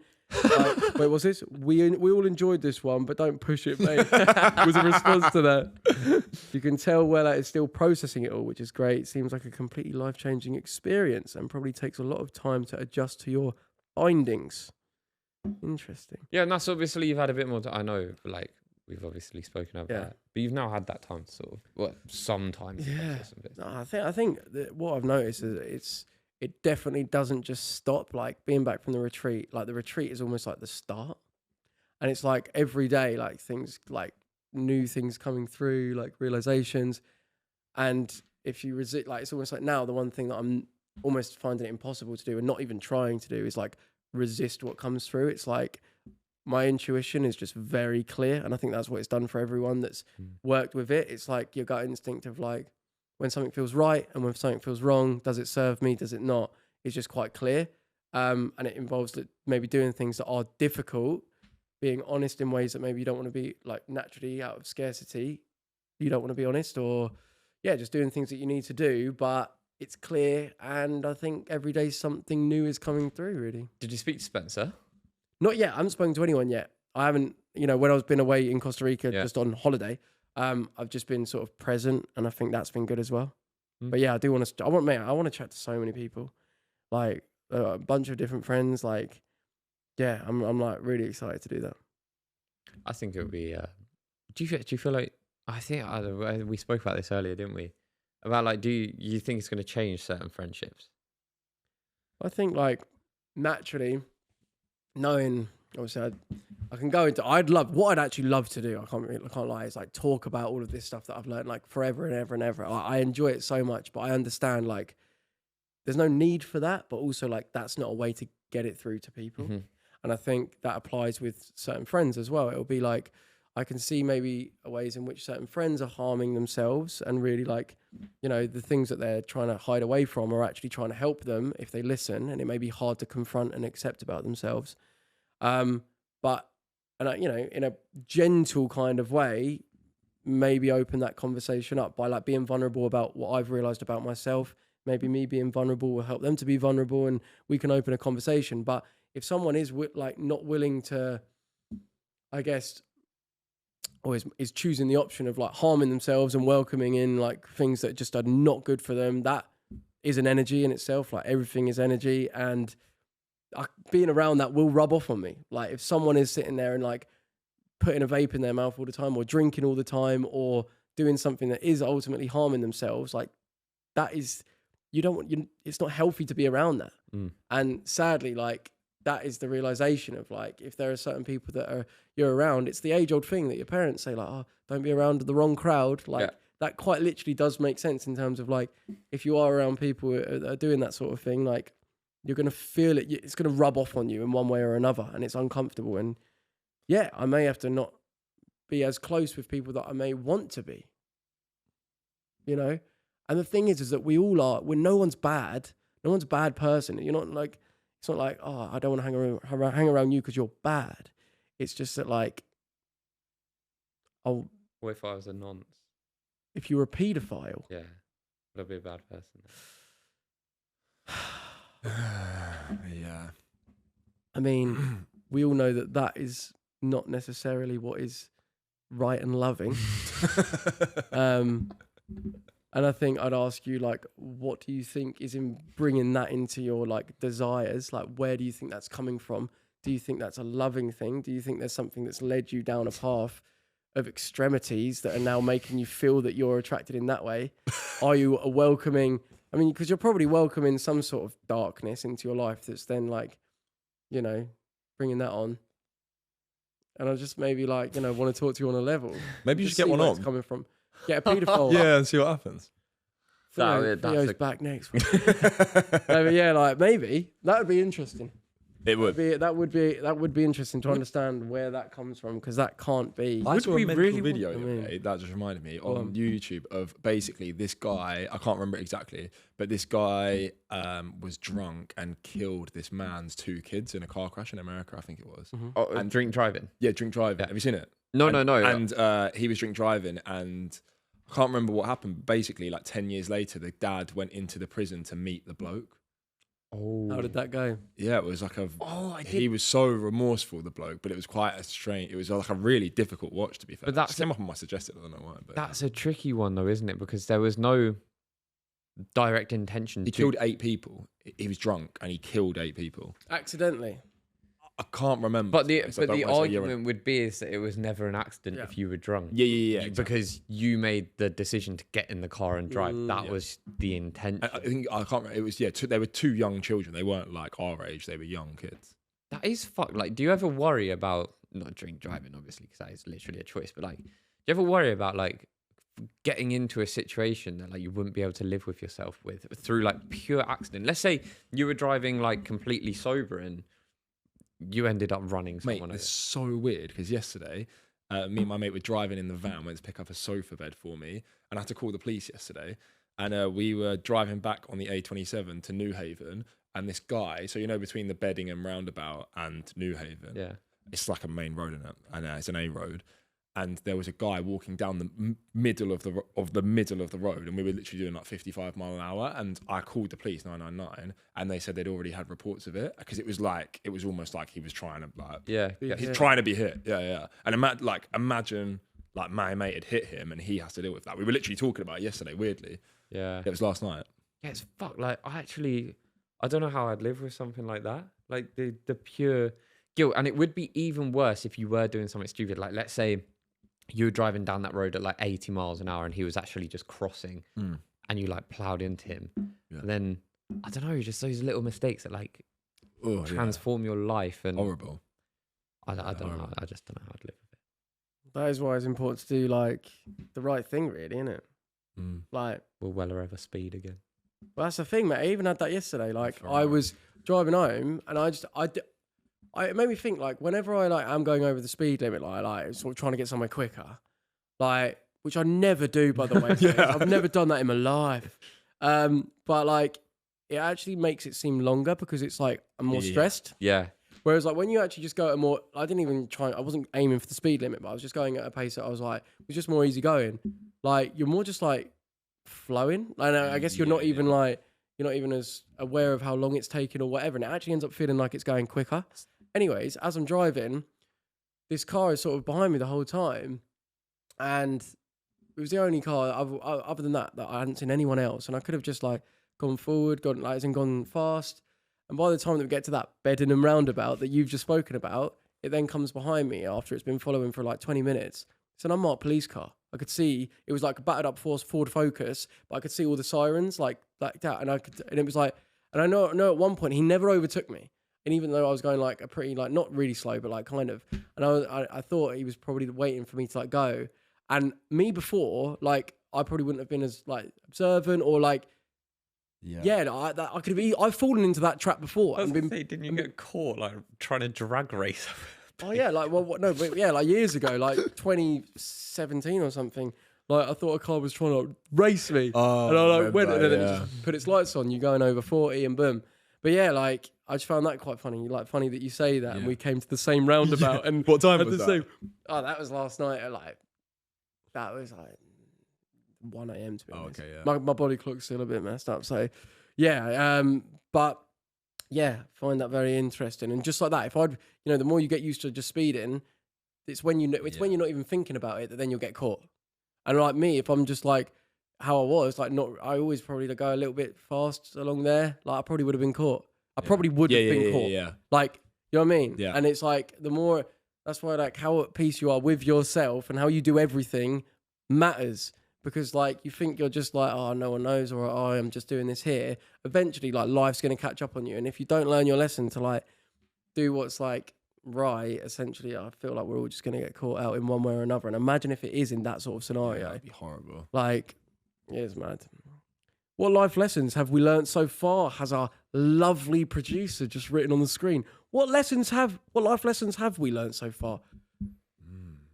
wait, what's this? We all enjoyed this one, but don't push it, mate. Was a response to that. You can tell Wella is still processing it all, which is great. Seems like a completely life-changing experience and probably takes a lot of time to adjust to your findings. Interesting. Yeah, and that's obviously you've had a bit more. I know, like we've obviously spoken about Yeah. that, but you've now had that time to sort of, sometimes. Yeah. No, I think that what I've noticed is it definitely doesn't just stop. Like being back from the retreat, like the retreat is almost like the start, and it's like every day, like things, like new things coming through, like realizations, and if you resist, like it's almost like now the one thing that I'm almost finding it impossible to do and not even trying to do is like resist what comes through. It's like my intuition is just very clear, and I think that's what it's done for everyone that's worked with it. It's like your gut instinct of like when something feels right and when something feels wrong, does it serve me, does it not? It's just quite clear, and it involves maybe doing things that are difficult, being honest in ways that maybe you don't want to be, like naturally out of scarcity you don't want to be honest, or yeah, just doing things that you need to do, but it's clear. And I think every day something new is coming through, really. Did you speak to Spencer? Not yet. I haven't spoken to anyone yet. I haven't, when I was been away in Costa Rica just on holiday, I've just been sort of present, and I think that's been good as well. But yeah, I do want to, I want to chat to so many people, like a bunch of different friends. Like, yeah, I'm like really excited to do that. I think it would be, do you feel like, I think we spoke about this earlier, didn't we? About like, do you think it's going to change certain friendships? I think like naturally, knowing obviously I can go into what I'd actually love to do. I can't lie. Is like talk about all of this stuff that I've learned like forever and ever and ever. I enjoy it so much, but I understand like there's no need for that. But also like that's not a way to get it through to people. Mm-hmm. And I think that applies with certain friends as well. It'll be like I can see maybe ways in which certain friends are harming themselves, and really like, the things that they're trying to hide away from are actually trying to help them if they listen, and it may be hard to confront and accept about themselves. But in a gentle kind of way, maybe open that conversation up by like being vulnerable about what I've realized about myself. Maybe me being vulnerable will help them to be vulnerable, and we can open a conversation. But if someone is like not willing to, I guess, or is choosing the option of like harming themselves and welcoming in like things that just are not good for them, that is an energy in itself. Like everything is energy, and being around that will rub off on me. Like if someone is sitting there and like putting a vape in their mouth all the time, or drinking all the time, or doing something that is ultimately harming themselves, like that is, it's not healthy to be around that. And sadly, like that is the realization of like, if there are certain people that you're around, it's the age old thing that your parents say like, oh, don't be around the wrong crowd. Like that quite literally does make sense in terms of like, if you are around people that are doing that sort of thing, like you're going to feel it. It's going to rub off on you in one way or another, and it's uncomfortable. And yeah, I may have to not be as close with people that I may want to be, And the thing is that we all are, when no one's bad, no one's a bad person. You're not like, it's not like, oh, I don't want to hang around you because you're bad. It's just that like, what if I was a nonce? If you were a paedophile. Yeah, would I be a bad person? Yeah. I mean, we all know that is not necessarily what is right and loving. And I think I'd ask you, like, what do you think is in bringing that into your, like, desires? Like, where do you think that's coming from? Do you think that's a loving thing? Do you think there's something that's led you down a path of extremities that are now making you feel that you're attracted in that way? Are you a welcoming... I mean, because you're probably welcoming some sort of darkness into your life that's then, like, bringing that on. And I just maybe, like, want to talk to you on a level. Maybe you should get one where on. it's coming from. Get a paedophile. Yeah, and see what happens. Theo's back next week. No, but yeah, like maybe that would be interesting. It would. That would be interesting to understand where that comes from, because that can't be. I saw a mental really video the other day that just reminded me on YouTube of basically this guy. I can't remember exactly, but this guy was drunk and killed this man's 2 kids in a car crash in America. I think it was. And drink driving. Yeah, drink driving. Have you seen it? No. And he was drink driving, and I can't remember what happened. Basically, like 10 years later, the dad went into the prison to meet the bloke. Oh, how did that go? Yeah, it was like he was so remorseful, the bloke, but it was quite a strange. It was like a really difficult watch, to be fair. But that came up on my suggested. I don't know why. But that's a tricky one, though, isn't it? Because there was no direct intention. He killed 8 people. He was drunk and he killed 8 people accidentally. I can't remember. But the argument would be is that it was never an accident if you were drunk. Yeah. Exactly. Because you made the decision to get in the car and drive. That was the intention. I think I can't remember. It was they were 2 young children. They weren't like our age. They were young kids. That is fuck. Like, do you ever worry about not drink driving? Obviously, because that is literally a choice. But like, do you ever worry about like getting into a situation that like you wouldn't be able to live with yourself through like pure accident? Let's say you were driving like completely sober and you ended up running someone over. It's so weird because yesterday, me and my mate were driving in the van, went to pick up a sofa bed for me, and I had to call the police yesterday. And we were driving back on the A27 to New Haven, and this guy, so between the Beddingham roundabout and New Haven, it's like a main road in it, and it's an A road. And there was a guy walking down the middle of the road, and we were literally doing like 55 mile an hour. And I called the police 999, and they said they'd already had reports of it because it was almost like he was trying to he's trying to be hit, And imagine like my mate had hit him, and he has to deal with that. We were literally talking about it yesterday. Weirdly, it was last night. Yeah, it's fuck. Like I don't know how I'd live with something like that. Like the pure guilt, and it would be even worse if you were doing something stupid. Like let's say you were driving down that road at like 80 miles an hour and he was actually just crossing and you like plowed into him. And then, I don't know, just those little mistakes that like transform your life. And horrible. I don't know. I just don't know how to live with it. That is why it's important to do like the right thing, really, isn't it? Like, will Weller ever speed again? Well, that's the thing, mate. I even had that yesterday. Like, I was driving home and it made me think, like, whenever I am going over the speed limit, like sort of trying to get somewhere quicker, like, which I never do, by the way. I've never done that in my life. But like, it actually makes it seem longer because it's like I'm more stressed. Yeah. Whereas like when you actually just go at more, I wasn't aiming for the speed limit, but I was just going at a pace that I was like, it was just more easy going. Like, you're more just like flowing. Like, I guess you're not even as aware of how long it's taken or whatever. And it actually ends up feeling like it's going quicker. Anyways, as I'm driving, this car is sort of behind me the whole time. And it was the only car, other than that I hadn't seen anyone else. And I could have just like gone forward, gone fast. And by the time that we get to that Beddingham roundabout that you've just spoken about, it then comes behind me after it's been following for like 20 minutes. It's an unmarked police car. I could see, it was like a battered up Ford Focus, but I could see all the sirens like that. And it was like, and I know at one point he never overtook me. And even though I was going like a pretty, like not really slow, but like kind of, and I thought he was probably waiting for me to like go. And me before, like I probably wouldn't have been as like observant or like, I could have, I've fallen into that trap before. Didn't you get caught like trying to drag race? Oh yeah, like like years ago, like 2017 or something. Like I thought a car was trying to race me, and I like went and then it just put its lights on. You going over 40 and boom. But yeah, like I just found that quite funny. Like funny that you say that, and we came to the same roundabout. And what time was that? That was last night. That was like 1 a.m. to be honest. Okay, yeah. My body clock's still a bit messed up. So yeah, but yeah, find that very interesting. And just like that, if the more you get used to just speeding, it's when when you're not even thinking about it that then you'll get caught. And like me, if I'm just like how I was, like I always probably go a little bit fast along there. Like I probably would have been caught. I probably would have been caught. Yeah. Like, you know what I mean? Yeah. And it's like that's why like how at peace you are with yourself and how you do everything matters. Because like you think you're just like, oh, no one knows, or oh, I'm just doing this here. Eventually, like life's gonna catch up on you, and if you don't learn your lesson to like do what's like right, essentially, I feel like we're all just gonna get caught out in one way or another. And imagine if it is in that sort of scenario. That'd be horrible. Like, it is mad. What life lessons have we learned so far? Has our lovely producer just written on the screen? What life lessons have we learned so far?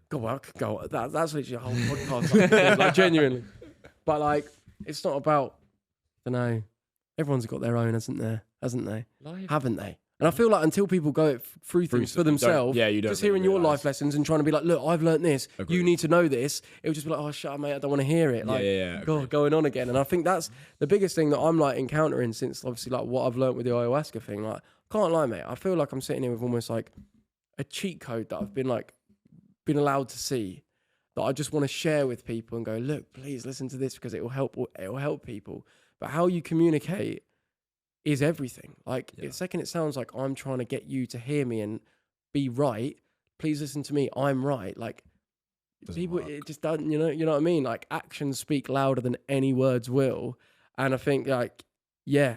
God, well, I could go. That's literally a whole podcast, like genuinely. But like, it's not about. I don't know. Everyone's got their own, hasn't they? Life. Haven't they? And I feel like until people go through things for themselves, you don't just hearing your realise. life lessons and trying to be like, look, I've learnt this. Agreed. You need to know this. It would just be like, oh, shut up, mate. I don't want to hear it. Like, God, going on again. And I think that's the biggest thing that I'm like encountering since obviously like what I've learnt with the ayahuasca thing. Like, can't lie, mate. I feel like I'm sitting here with almost like a cheat code that I've been allowed to see that I just want to share with people and go, look, please listen to this because it will help people. But how you communicate is everything. Like, the second it sounds like I'm trying to get you to hear me and be right, please listen to me. I'm right. Like, people, it just doesn't, you know what I mean? Like, actions speak louder than any words will. And I think, like, yeah,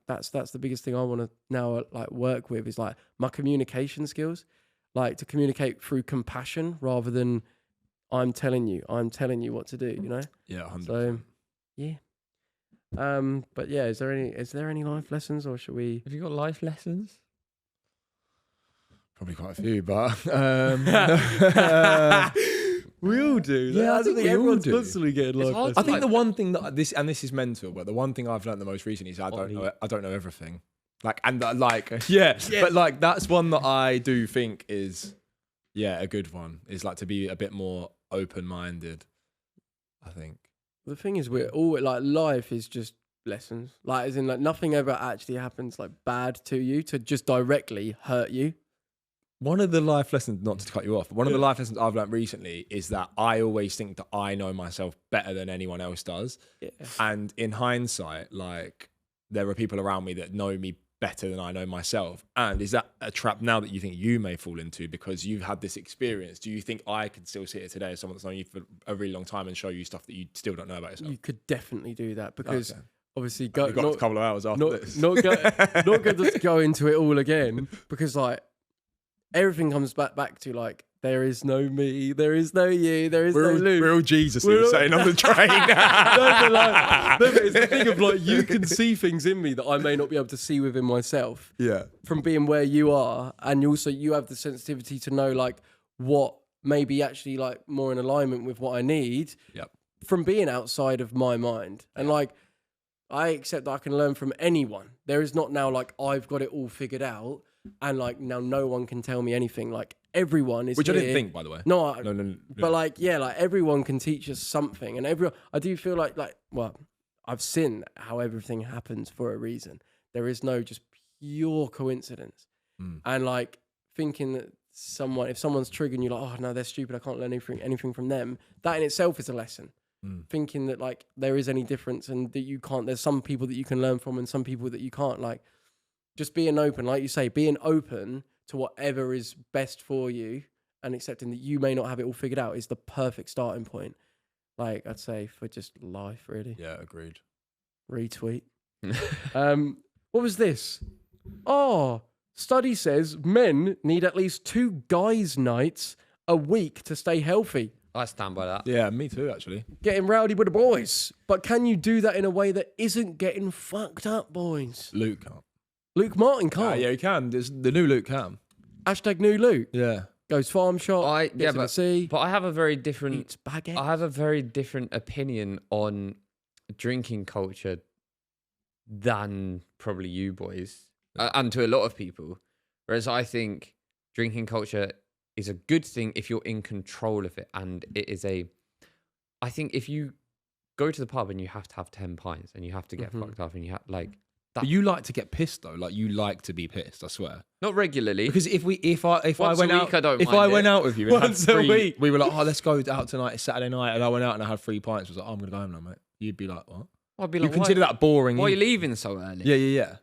that's the biggest thing I want to now like work with is like my communication skills, like to communicate through compassion rather than I'm telling you what to do, you know? Yeah, 100%. So, yeah. But yeah, is there any life lessons or should we? Have you got life lessons? Probably quite a few, but We all do. Yeah, I think we all everyone's do. constantly getting life hard lessons. to I think the one thing that this is mental, but the one thing I've learned the most recently is I don't know everything. Like, and but like that's one that I do think is a good one. Is like to be a bit more open-minded, I think. The thing is, we're all like life is just lessons. Like, as in, like nothing ever actually happens like bad to you to just directly hurt you. One of the life lessons, not to cut you off, but one of the life lessons I've learned recently is that I always think that I know myself better than anyone else does. Yeah. And in hindsight, like there are people around me that know me better than I know myself. And is that a trap now that you think you may fall into because you've had this experience? Do you think I could still sit here today as someone that's known you for a really long time and show you stuff that you still don't know about yourself? You could definitely do that because obviously We've got a couple of hours after this. Not good to go into it all again because like everything comes back to like there is no me, there is no you, there is no Luke. We're all Jesus here saying on the train. but it's the thing of like you can see things in me that I may not be able to see within myself. Yeah. From being where you are, and you have the sensitivity to know like what may be actually like more in alignment with what I need. Yep. From being outside of my mind, and like I accept that I can learn from anyone. There is not now like I've got it all figured out, and like now no one can tell me anything. Like everyone is, which here. I didn't think, by the way. No. But But like like everyone can teach us something, and I do feel like well, I've seen how everything happens for a reason. There is no just pure coincidence, and like thinking that if someone's triggering you, like oh no, they're stupid, I can't learn anything from them. That in itself is a lesson. Thinking that like there is any difference and that you can't. There's some people that you can learn from and some people that you can't. Like just being open, like you say, being open to whatever is best for you and accepting that you may not have it all figured out is the perfect starting point. Like I'd say for just life, really. Yeah, agreed. Retweet. What was this? Oh, study says men need at least 2 guys' nights a week to stay healthy. I stand by that. Yeah, me too, actually. Getting rowdy with the boys. But can you do that in a way that isn't getting fucked up, boys? Luke can't. Luke Martin can't. Yeah, he can. There's the new Luke can. Hashtag new Luke. Yeah. Goes farm shop. Gets in the sea. But I have a very different. Eats baguettes. I have a very different opinion on drinking culture than probably you boys, and to a lot of people. Whereas I think drinking culture is a good thing if you're in control of it, and it is I think if you go to the pub and you have to have 10 pints and you have to get fucked up and you have like. But you like to get pissed though, like you like to be pissed. I swear. Not regularly, because if I went out, went out with you, and once had 3, a week, we were like, oh, let's go out tonight. It's Saturday night, and I went out and I had 3 pints. I was like, oh, I'm gonna go home now, mate. You'd be like, what? I'd be like, you consider that boring? Why are you leaving so early? Yeah.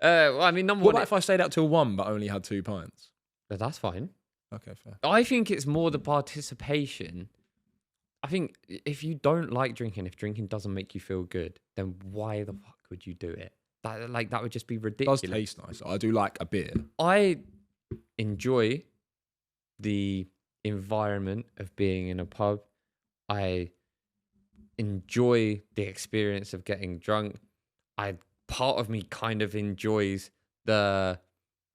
Well, I mean, number what one. about if I stayed out till 1 but only had 2 pints? That's fine. Okay, fair. I think it's more the participation. I think if you don't like drinking, if drinking doesn't make you feel good, then why the fuck would you do it? That would just be ridiculous. It does taste nice. I do like a beer. I enjoy the environment of being in a pub. I enjoy the experience of getting drunk. Part of me kind of enjoys the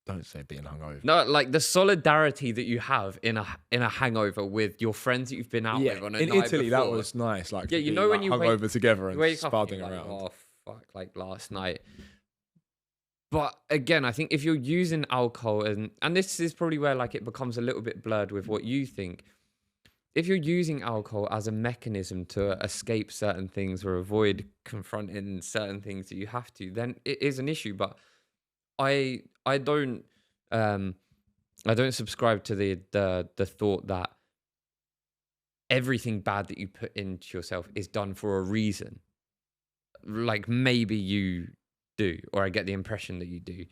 Don't say being hungover. no, like the solidarity that you have in a hangover with your friends that you've been out with on a in night Italy, before. that was nice. Like, Yeah, to you be, know when like, you hungover together and wake up and spudding you're like, around. oh fuck, like last night. But again, I think if you're using alcohol, and this is probably where like it becomes a little bit blurred with what you think. If you're using alcohol as a mechanism to escape certain things or avoid confronting certain things that you have to, then it is an issue. But I don't subscribe to the thought that everything bad that you put into yourself is done for a reason. Like maybe you do, or I get the impression that you do,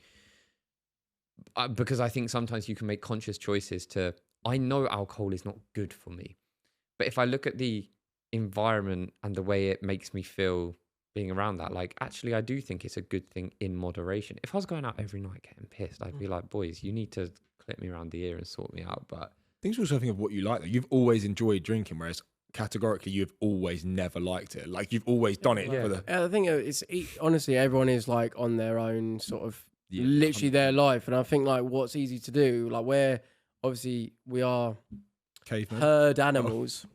because I think sometimes you can make conscious choices to, I know alcohol is not good for me, but if I look at the environment and the way it makes me feel being around that, like actually I do think it's a good thing in moderation. If I was going out every night getting pissed, I'd be like, boys, you need to clip me around the ear and sort me out. But Things also think of what you like. Though. You've always enjoyed drinking, whereas categorically you've always never liked it. Like you've always done it for the. I think it's honestly everyone is like on their own sort of literally their life, and I think like what's easy to do, like where obviously we are Caveman. herd animals,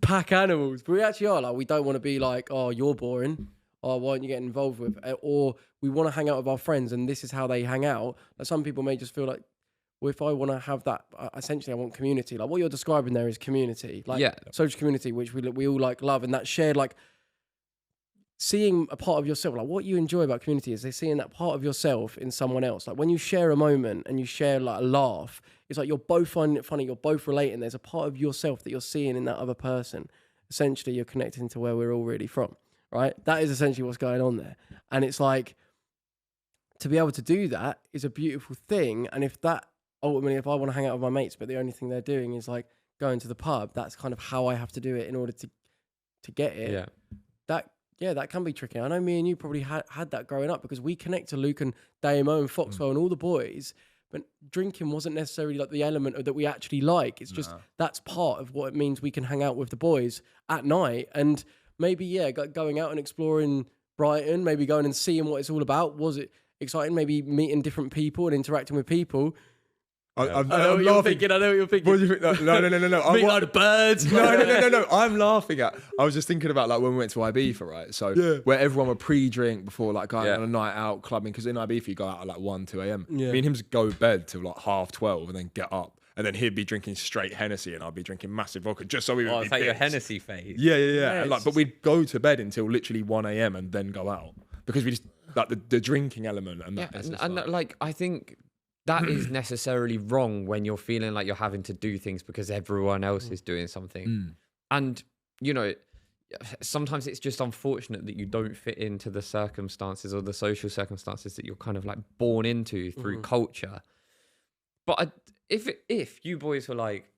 pack animals, but we actually are like we don't want to be like, oh, you're boring, or why aren't you getting involved with, or we want to hang out with our friends and this is how they hang out. Like some people may just feel like, well, if I want to have that, essentially I want community. Like what you're describing there is community, like social community, which we all like love, and that shared like seeing a part of yourself. Like what you enjoy about community is they're seeing that part of yourself in someone else. Like when you share a moment and you share like a laugh, it's like you're both finding it funny, you're both relating. There's a part of yourself that you're seeing in that other person. Essentially, you're connecting to where we're all really from, right? That is essentially what's going on there, and it's like to be able to do that is a beautiful thing. And if that ultimately, if I want to hang out with my mates, but the only thing they're doing is like going to the pub, that's kind of how I have to do it in order to get it. That can be tricky. I know me and you probably had that growing up because we connect to Luke and Damo and Foxwell and all the boys, but drinking wasn't necessarily like the element that we actually like. It's just that's part of what it means we can hang out with the boys at night. And maybe, going out and exploring Brighton, maybe going and seeing what it's all about. Was it exciting? Maybe meeting different people and interacting with people. I know what you're thinking. What do you think? No. Meeting like the birds. No. I'm laughing at. I was just thinking about like when we went to Ibiza, right? So where everyone would pre-drink before like going on a night out clubbing, because in Ibiza you go out at like 1, 2 a.m. Me and him just go to bed till like 12:30 and then get up, and then he'd be drinking straight Hennessy and I'd be drinking massive vodka just so we would be it's like your bits. Hennessy phase. Yeah. And, like, but we'd go to bed until literally 1 a.m. and then go out because we just like the drinking element and that. And like I think that is necessarily wrong when you're feeling like you're having to do things because everyone else is doing something. And, you know, sometimes it's just unfortunate that you don't fit into the circumstances or the social circumstances that you're kind of like born into through culture. But if you boys were like,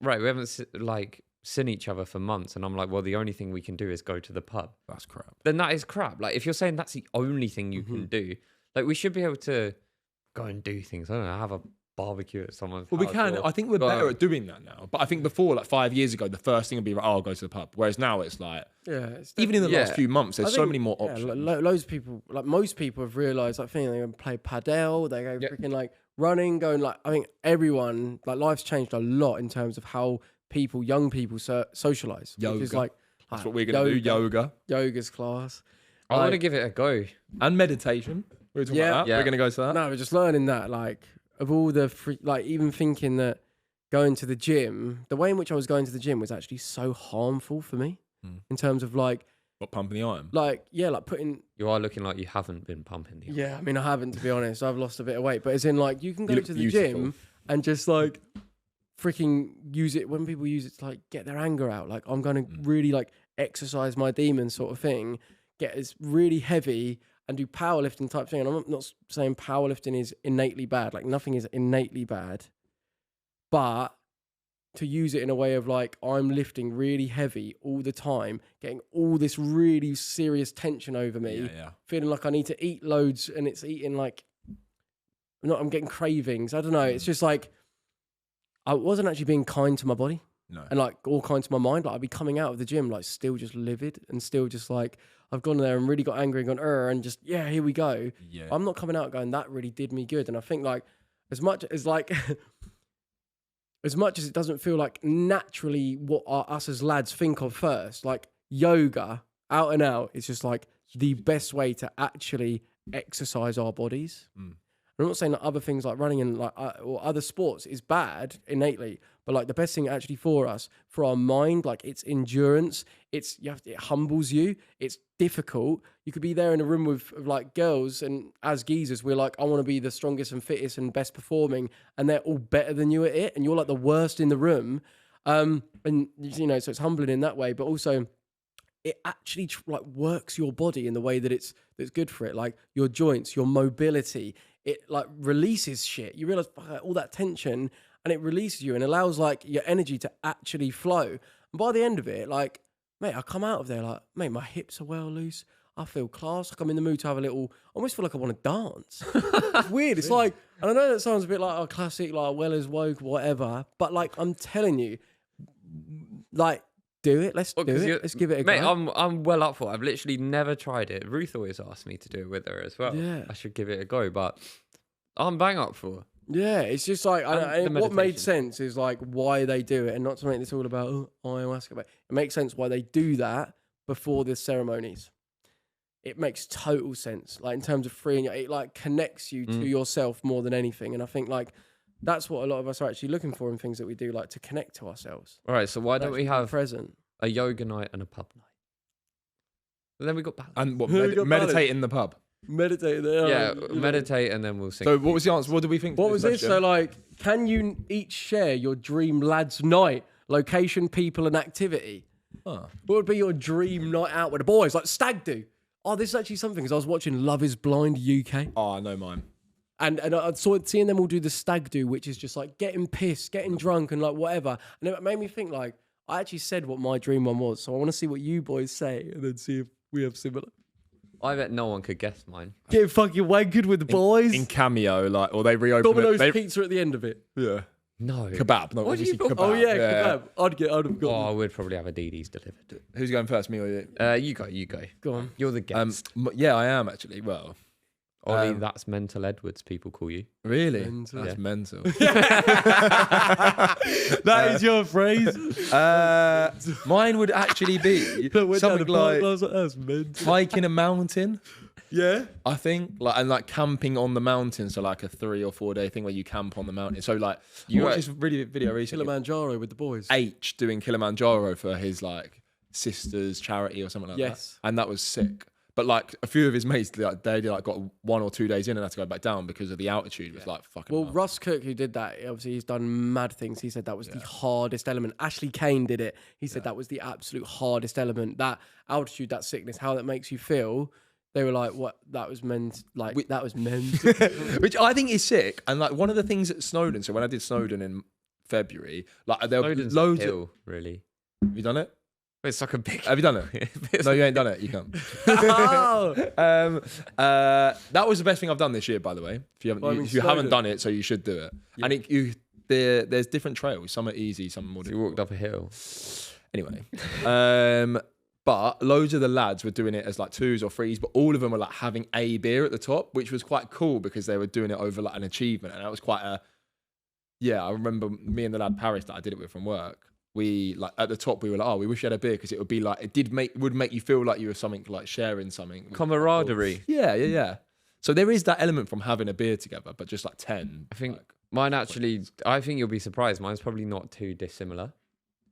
right, we haven't like seen each other for months, and I'm like, well, the only thing we can do is go to the pub. That's crap. Then that is crap. Like if you're saying that's the only thing you can do, like we should be able to go and do things. I don't know, have a barbecue at someone's house. We can. I think we're better at doing that now. But I think before, like 5 years ago, the first thing would be, like, I'll go to the pub. Whereas now it's like, even in the last few months, there's so many more options. Loads of people, like most people have realised, like, they go and play padel, they go freaking like running, going like, I think everyone, like life's changed a lot in terms of how young people socialise. Yoga. Is like, that's what we're going to do, yoga. Yoga's class. I want to give it a go. And meditation. We're talking about that. We're going to go to that. No, we're just learning that, like, of all the like, even thinking that going to the gym, the way in which I was going to the gym was actually so harmful for me in terms of like, what, pumping the iron? Like, like putting. You are looking like you haven't been pumping the iron. Yeah, I mean, I haven't, to be honest. I've lost a bit of weight, but as in like, you can go to the gym and just like freaking use it when people use it to like get their anger out. Like, I'm going to really like exercise my demons sort of thing, get as really heavy and do powerlifting type thing. And I'm not saying powerlifting is innately bad. Like nothing is innately bad. But to use it in a way of like, I'm lifting really heavy all the time, getting all this really serious tension over me, feeling like I need to eat loads and it's eating like, I'm getting cravings. I don't know. It's just like, I wasn't actually being kind to my body. No. And like all kinds of my mind, like I'd be coming out of the gym like still just livid and still just like I've gone there and really got angry and gone and just here we go. Yeah. I'm not coming out going that really did me good. And I think like as much as like as much as it doesn't feel like naturally what us as lads think of first, like yoga out and out is just like the best way to actually exercise our bodies. I'm not saying that other things like running and like or other sports is bad innately, but like the best thing actually for us, for our mind, like it's endurance. It humbles you. It's difficult. You could be there in a room with like girls, and as geezers, we're like, I want to be the strongest and fittest and best performing, and they're all better than you at it, and you're like the worst in the room. And you know, so it's humbling in that way, but also it actually like works your body in the way that's good for it, like your joints, your mobility. It like releases shit. You realize all that tension, and it releases you and allows like your energy to actually flow. And by the end of it, like, mate, I come out of there like, mate, my hips are well loose. I feel class. Like I'm in the mood to have a little, I almost feel like I want to dance. It's weird. It's like, and I know that sounds a bit like a classic, like well as woke, whatever. But like, I'm telling you, like, do it. Let's do it. Let's give it a go. Mate, I'm well up for it. I've literally never tried it. Ruth always asked me to do it with her as well. Yeah. I should give it a go, but I'm bang up for it. Yeah, it's just like, what made sense is like why they do it, and not to make this all about ayahuasca, but it makes sense why they do that before the ceremonies. It makes total sense, like in terms of freeing it like connects you to yourself more than anything. And I think like that's what a lot of us are actually looking for in things that we do, like to connect to ourselves. All right, so why don't we have present a yoga night and a pub night? And then we got balance. And what, meditate in the pub? Meditate there. Yeah, meditate and then we'll sing. So what was the answer? What did we think? What was this? So like, can you each share your dream lads night, location, people and activity? What would be your dream night out with the boys? Like stag do. Oh, this is actually something, because I was watching Love is Blind UK. Oh, I know mine. And I saw seeing them all do the stag do, which is just like getting pissed, getting drunk and like whatever. And it made me think like, I actually said what my dream one was. So I want to see what you boys say and then see if we have similar. I bet no one could guess mine. Get fucking wankered with the boys. In Cameo, like, or they reopened Domino's pizza at the you end of it. Yeah. No. Kebab. No, What do you kebab. Oh yeah, kebab. I'd have gone. Oh, I would probably have a DD's delivered. Who's going first, me or you? You go. Go on. You're the guest. Yeah, I am actually. Well, Ollie, that's Mental Edwards, people call you. really? Mental. That's mental. That is your phrase. Mine would actually be something like that's mental. hiking a mountain. Yeah. I think like camping on the mountain, so like a 3 or 4 day thing where you camp on the mountain. So like you watched this video recently, Kilimanjaro with the boys. H doing Kilimanjaro for his like sister's charity or something like that. And that was sick. But like a few of his mates, they got 1 or 2 days in and had to go back down because of the altitude. It was like fucking. Well, Russ Cook, who did that, obviously he's done mad things. He said that was the hardest element. Ashley Kane did it. He said that was the absolute hardest element. That altitude, that sickness, how that makes you feel. They were like, "What? That was meant. Like that was meant." Which I think is sick. And like one of the things at Snowdon. So when I did Snowdon in February, like there were loads of. Really? Have you done it? It's like a big. Have you done it? No, you ain't done it. You can't. Oh. That was the best thing I've done this year, by the way. If you haven't done it, so you should do it. Yeah. And there's different trails. Some are easy, some are more difficult. You walked up a hill. Anyway, but loads of the lads were doing it as like 2s or 3s, but all of them were like having a beer at the top, which was quite cool because they were doing it over like an achievement, and that was quite a. Yeah, I remember me and the lad Paris that I did it with from work. We like at the top we were like, oh, we wish you had a beer because it would be like would make you feel like you were something like sharing something. Camaraderie. Yeah. So there is that element from having a beer together, but just like 10. I think mine actually. I think you'll be surprised. Mine's probably not too dissimilar,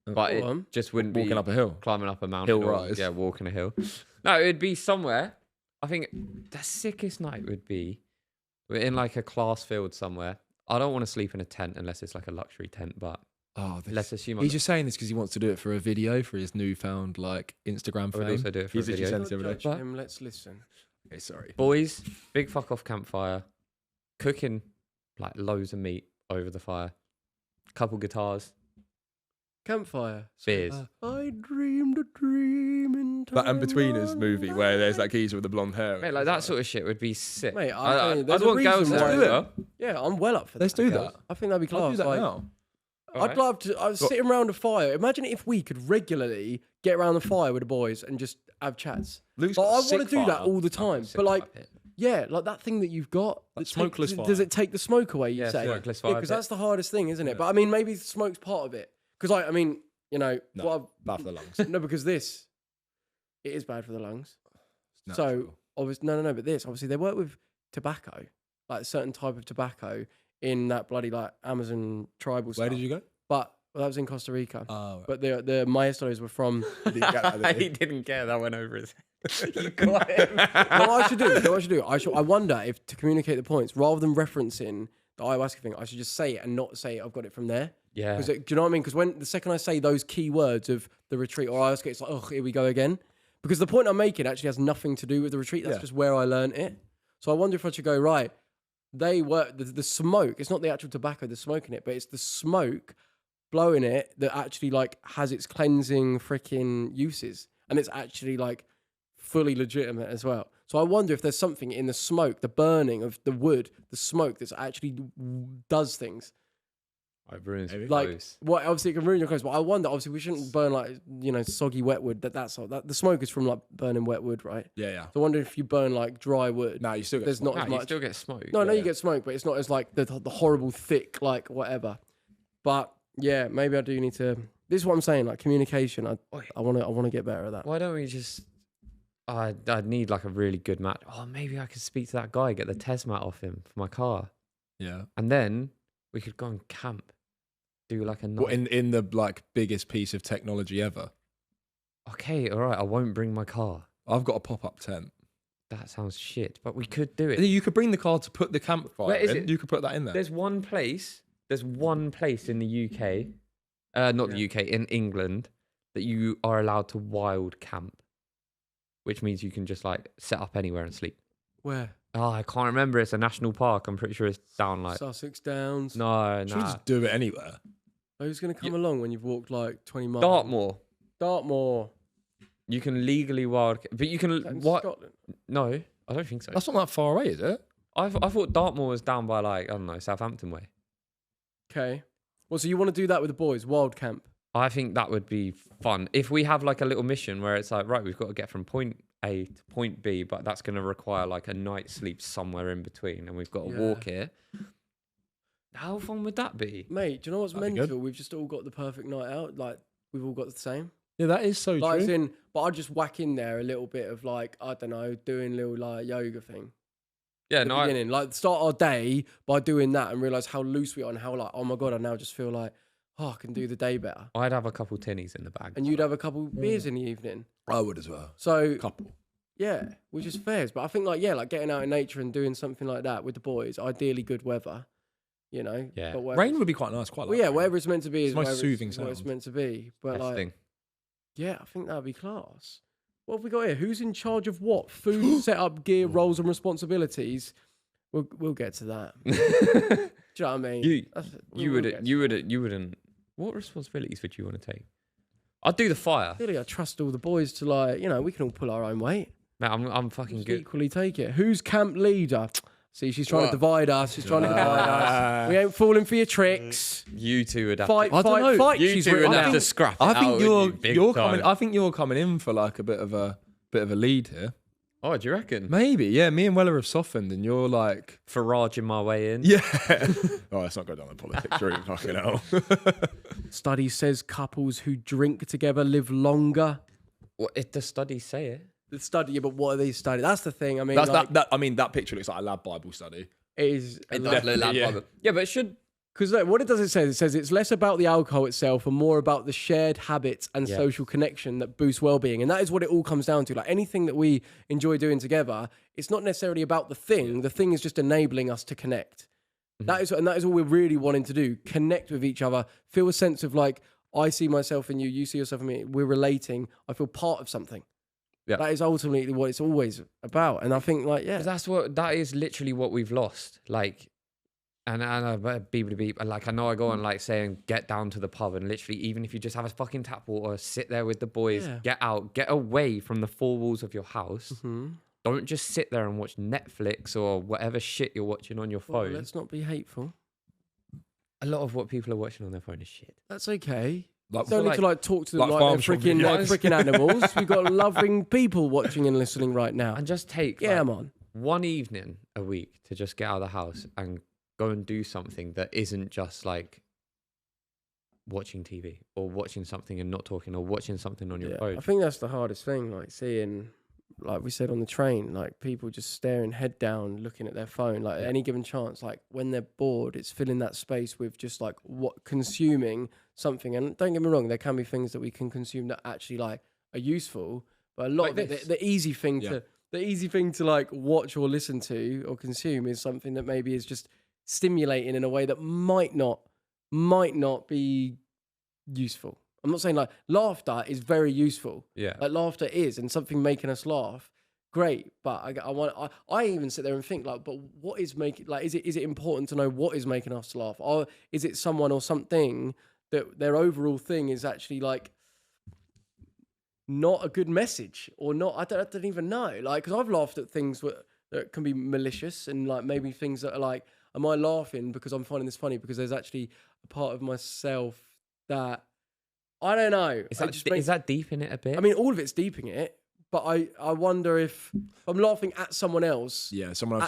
but it just wouldn't be walking up a hill, climbing up a mountain, hill rise. Yeah, walking a hill. No, it'd be somewhere. I think the sickest night would be we're in like a class field somewhere. I don't want to sleep in a tent unless it's like a luxury tent, but. Let's assume he's just saying this because he wants to do it for a video for his newfound like Instagram fame. Also do it for a video. Let's listen. Okay, sorry. Boys, big fuck off campfire, cooking like loads of meat over the fire, couple guitars, campfire, beers. I dreamed a dream in time. That In-Betweeners movie where there's that geezer with the blonde hair. Mate, like that sort of shit would be sick. Mate, I'd want girls to do it. Yeah, I'm well up for that. Let's do that. I think that'd be class. I'll do that now. I'd love to. I was sitting around a fire. Imagine if we could regularly get around the fire with the boys and just have chats. Luke's Like, got a I want to sick do that fire. all the time. But like, Yeah. like that thing that you've got, Like smokeless fire. Does it take the smoke away? You Yeah, say, smokeless yeah, fire because bit. that's the hardest thing, isn't it? But I mean, maybe the smoke's part of it. Because I mean, you know, No, bad for the lungs. no, because it is bad for the lungs. It's So natural. obviously, no, but this obviously they work with tobacco, like a certain type of tobacco in that bloody like Amazon tribal stuff. Where did you go? But that was in Costa Rica. Oh, But the maestros were from. did you get that, did He you? didn't care. That went over his head. You got him. What I should do? You know what I should do? I wonder if to communicate the points rather than referencing the ayahuasca thing, I should just say it and not say I've got it from there. Yeah. Do you know what I mean? Because when the second I say those key words of the retreat or ayahuasca, it's like, oh, here we go again. Because the point I'm making actually has nothing to do with the retreat. That's just where I learned it. So I wonder if I should go, right, they work, the smoke, it's not the actual tobacco, the smoke in it, but it's the smoke blowing it that actually like has its cleansing freaking uses. And it's actually like fully legitimate as well. So I wonder if there's something in the smoke, the burning of the wood, the smoke that's actually does things. I've ruined Like, clothes. well, obviously it can ruin your clothes, but I wonder, obviously we shouldn't burn like, you know, soggy wet wood. The smoke is from like burning wet wood, right? Yeah. So I wonder if you burn like dry wood. No, you still get There's smoke. not as You much. still get smoke. No, I know Yeah. you get smoke, but it's not as like the horrible thick, like whatever. But yeah, maybe I do need to. This is what I'm saying, like communication. I want to get better at that. Why don't we just? I'd need like a really good match. Oh, maybe I could speak to that guy, get the test mat off him for my car, Yeah. and then we could go and camp. Do like a night. What in the like biggest piece of technology ever? Okay, all right. I won't bring my car. I've got a pop-up tent. That sounds shit, but we could do it. You could bring the car to put the campfire Where is in. it? You could put that in there. There's one place in the UK, not the UK, in England, that you are allowed to wild camp, which means you can just like set up anywhere and sleep. Where? Oh, I can't remember. It's a national park. I'm pretty sure it's down like. Sussex Downs. No, Should we nah. just do it anywhere? Who's going to come along when you've walked like 20 miles? Dartmoor. Dartmoor. You can legally wild, but you Is that can in what? Scotland? No, I don't think so. That's not that far away, is it? I thought Dartmoor was down by like I don't know, Southampton way. Okay. Well, so you want to do that with the boys? Wild camp. I think that would be fun if we have like a little mission where it's like, right, we've got to get from point A to point B, but that's going to require like a night's sleep somewhere in between, and we've got to walk here. How fun would that be? Mate, do you know what's That'd be mental? We've just all got the perfect night out. Like, we've all got the same. Yeah, that is so Like, as true. in, but I'd just whack in there a little bit of like, I don't know, doing a little like yoga thing. Yeah, At the no, beginning. Like, start our day by doing that and realize how loose we are and how like, oh my God, I now just feel like, oh, I can do the day better. I'd have a couple tinnies in the bag. And you'd have a couple beers in the evening. I would as well. So, Couple. yeah, which is fair. But I think like, yeah, like getting out in nature and doing something like that with the boys, ideally good weather, you know. Yeah. But whatever- Rain would be quite nice. Quite. Well, like yeah, rain. whatever it's meant to be is It's the most whatever soothing what it's sound. meant to be. But like, Testing. yeah, I think that'd be class. What have we got here? Who's in charge of what? Food, setup, gear, roles, and responsibilities. We'll get to that. Do you know what I mean? You wouldn't. What responsibilities would you want to take? I'd do the fire. Really, I trust all the boys to like, you know, we can all pull our own weight. Man, I'm fucking Just good. equally take it. Who's camp leader? See, she's trying to divide us. She's trying to divide us. We ain't falling for your tricks. You two would have Fight, I don't know. fight. You She's two would written have down. to scrap it I out, think wouldn't you? Big you're time. coming. I think you're coming in for like a bit of a lead here. Oh, do you reckon? Maybe, yeah. Me and Weller have softened, and you're like, Faraging my way in. yeah. Oh, let's not go down the politics route. Fucking hell. Study says couples who drink together live longer. What if the studies say it? The study, yeah, but what are they studying? That's the thing. I mean, That's like, that. I mean, that picture looks like a lab Bible study. it is. It does look like yeah. Bible. Yeah, but it should. Because what it does, it says it's less about the alcohol itself and more about the shared habits and Yeah. social connection that boosts well-being. And that is what it all comes down to. Like anything that we enjoy doing together, it's not necessarily about the thing. The thing is just enabling us to connect. That is all we're really wanting to do. Connect with each other. Feel a sense of like, I see myself in you, you see yourself in me. We're relating. I feel part of something. Yeah. That is ultimately what it's always about. And I think like, yeah. That is literally what we've lost. Like, and beep, like I know I go on like saying get down to the pub and literally even if you just have a fucking tap water, sit there with the boys, Yeah. get out, get away from the four walls of your house. Hmm. Don't just sit there and watch Netflix or whatever shit you're watching on your Well, phone. let's not be hateful. a lot of what people are watching on their phone is shit. That's okay. Like, Don't need to like talk to them like farm they're shop videos. freaking animals. We've got loving people watching and listening right now. And just take man. one evening a week to just get out of the house and go and do something that isn't just like watching TV or watching something and not talking or watching something on your phone. I think that's the hardest thing, like seeing, like we said on the train, like people just staring head down, looking at their phone, like at any given chance, like when they're bored, it's filling that space with just like consuming something. And don't get me wrong, there can be things that we can consume that actually like are useful, but a lot like of the easy thing to like watch or listen to or consume is something that maybe is just stimulating in a way that might not be useful. I'm not saying like laughter is very useful. Yeah. Like laughter is, and something making us laugh, great. But I even sit there and think like, but what is making, like, is it important to know what is making us laugh? Or is it someone or something that their overall thing is actually like not a good message or not? I don't even know. Like, because I've laughed at things that can be malicious and like maybe things that are like, am I laughing because I'm finding this funny because there's actually a part of myself that I don't know. Is that deep in it a bit? I mean, all of it's deep in it, but I wonder if I'm laughing at someone else. Yeah, someone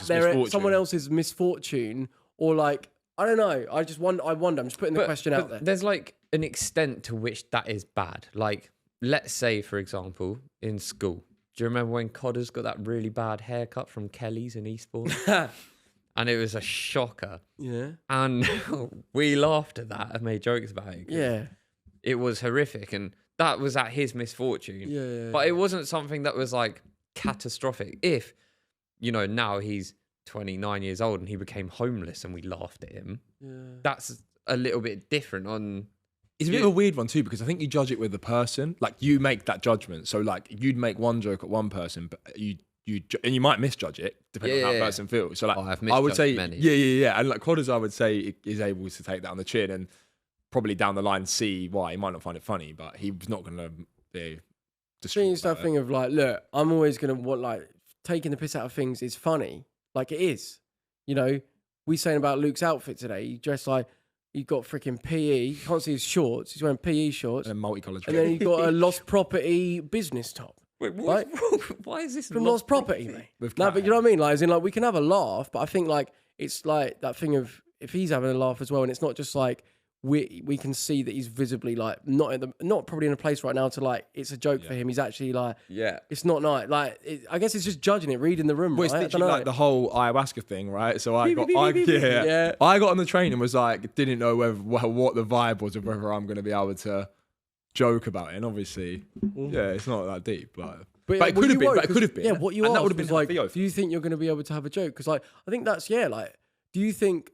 else's misfortune, or like, I don't know. I wonder. I'm just putting the question out there. There's like an extent to which that is bad. Like, let's say, for example, in school, do you remember when Cotta's got that really bad haircut from Kelly's in Eastbourne? And it was a shocker. Yeah. And we laughed at that and made jokes about it. Yeah. It was horrific. And that was at his misfortune. Yeah. But it wasn't something that was like catastrophic. If, now he's 29 years old and he became homeless and we laughed at him, that's a little bit different on... It's a bit of a weird one too, because I think you judge it with the person. Like, you make that judgment. So like, you'd make one joke at one person, but and you might misjudge it depending on how the person feels. So like, I would say, many. And like Codders, I would say is able to take that on the chin and probably down the line see why. He might not find it funny, but he's not going to be distraught. It's that thing of like, look, I'm always going to want like taking the piss out of things is funny. Like it is, we saying about Luke's outfit today. He dressed like he got freaking PE. You can't see his shorts. He's wearing PE shorts and multicoloured. And then he got a Lost Property business top. Wait, what's wrong? Why is this from Lost Property, mate? No, but you know what I mean? Like, as in, like, we can have a laugh, but I think, like, it's like that thing of if he's having a laugh as well, and it's not just like we can see that he's visibly like not probably in a place right now to like it's a joke for him. He's actually like, it's not nice. Like, I guess it's just judging it, reading the room. Well, right? it's literally like the whole ayahuasca thing, right? So I got on the train and was like, didn't know what the vibe was of whether I'm going to be able to joke about it, and obviously, it's not that deep, but it could have been. But it could have been. Yeah, what you asked that would have been like, Theo. do you think you're going to be able to have a joke? Because like, I think that's like, do you think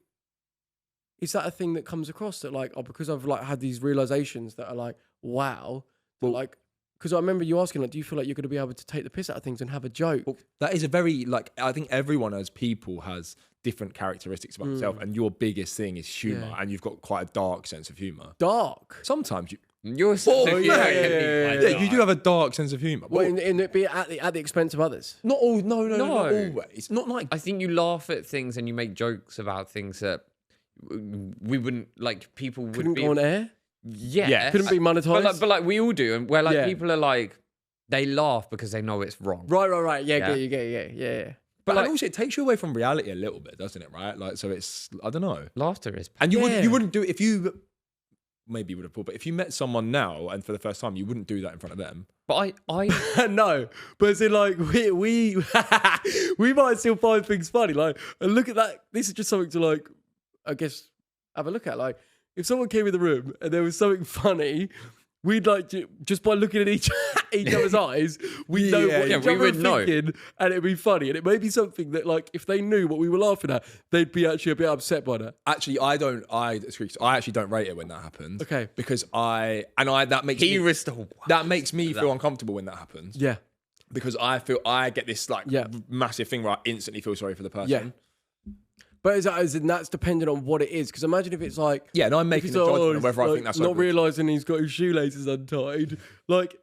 is that a thing that comes across that like, because I've like had these realizations that are like, wow, like, because I remember you asking like, do you feel like you're going to be able to take the piss out of things and have a joke? Well, that is a very like, I think everyone as people has different characteristics about themselves, and your biggest thing is humor, and you've got quite a dark sense of humor. Dark. Sometimes you. Your sense of humor can be quite dark. You do have a dark sense of humor. Well, in it be at the expense of others. Not all. No, not always. It's not like. I think you laugh at things and you make jokes about things that we wouldn't like. People couldn't go on air. Yeah, couldn't be monetized. But like we all do, and where like people are like they laugh because they know it's wrong. Right. Yeah. Yeah. But like, also, it takes you away from reality a little bit, doesn't it? Right? Like, so it's I don't know. Laughter is, and you wouldn't do it if you. Maybe you would have thought, but if you met someone now and for the first time, you wouldn't do that in front of them. But I no, but it's like we might still find things funny. Like, and look at that. This is just something to like, I guess, have a look at. Like, if someone came in the room and there was something funny, we'd like to, just by looking at each other's eyes, we know what each other were thinking, and it'd be funny. And it may be something that, like, if they knew what we were laughing at, they'd be actually a bit upset by that. Actually, I actually don't rate it when that happens. Okay, because that makes me feel uncomfortable when that happens. Yeah, because I get this like massive thing where I instantly feel sorry for the person. Yeah. But that's dependent on what it is. Because imagine if it's like... Yeah, and I'm making a judgment of whether I think that's... Not realising he's got his shoelaces untied. Like,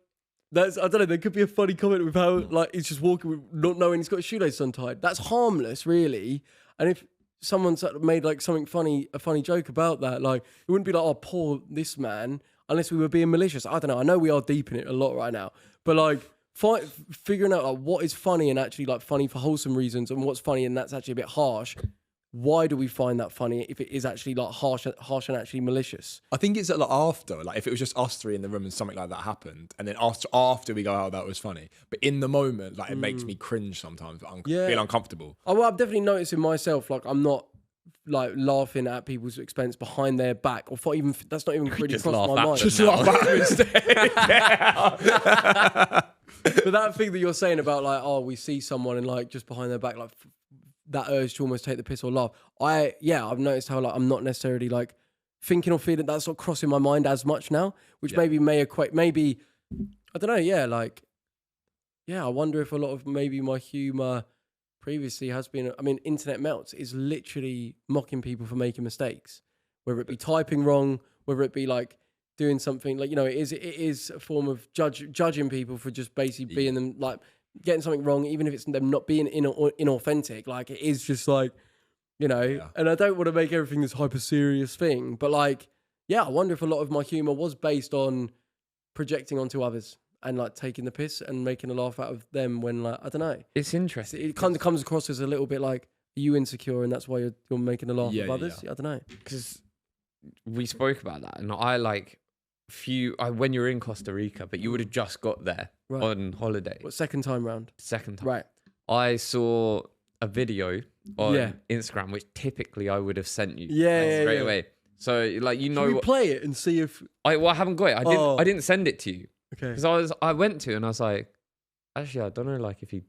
I don't know, there could be a funny comment with how, like, he's just walking with not knowing he's got his shoelaces untied. That's harmless, really. And if someone's made like something funny, a funny joke about that. Like it wouldn't be like, oh, poor this man, unless we were being malicious. I don't know. I know we are deep in it a lot right now, but like figuring out like what is funny and actually like funny for wholesome reasons, and what's funny and that's actually a bit harsh. Why do we find that funny if it is actually like harsh and actually malicious? I think it's like after, like if it was just us three in the room and something like that happened, and then after we go, oh, that was funny. But in the moment, like it makes me cringe sometimes, feel uncomfortable. Oh, well, I'm definitely noticing myself, like I'm not like laughing at people's expense behind their back, or even that's not even really crossed my mind. Just laugh at them instead. But that thing that you're saying about like, oh, we see someone and like just behind their back, like that urge to almost take the piss or laugh. I've noticed how like I'm not necessarily like thinking or feeling that's not crossing my mind as much now, which maybe may equate, maybe, I don't know. Yeah. Like, yeah, I wonder if a lot of maybe my humor previously has been, I mean, Internet Melts is literally mocking people for making mistakes, whether it be typing wrong, whether it be like doing something like, you know, it is a form of judging people for just basically being them, like getting something wrong, even if it's them not being inauthentic. Like it is just like, you know, and I don't want to make everything this hyper serious thing, but like, yeah, I wonder if a lot of my humor was based on projecting onto others and like taking the piss and making a laugh out of them when, like, I don't know. It's interesting. It kind of comes across as a little bit like, are you insecure and that's why you're making a laugh of others? I don't know. Because we spoke about that, and I like when you were in Costa Rica, but you would have just got there on holiday. What, second time round? Second time. Right. I saw a video on Instagram, which typically I would have sent you straight away. So like, you know, can we play it and see if I haven't got it. I didn't send it to you. Okay. Because I went to and I was like, actually, I don't know, like if you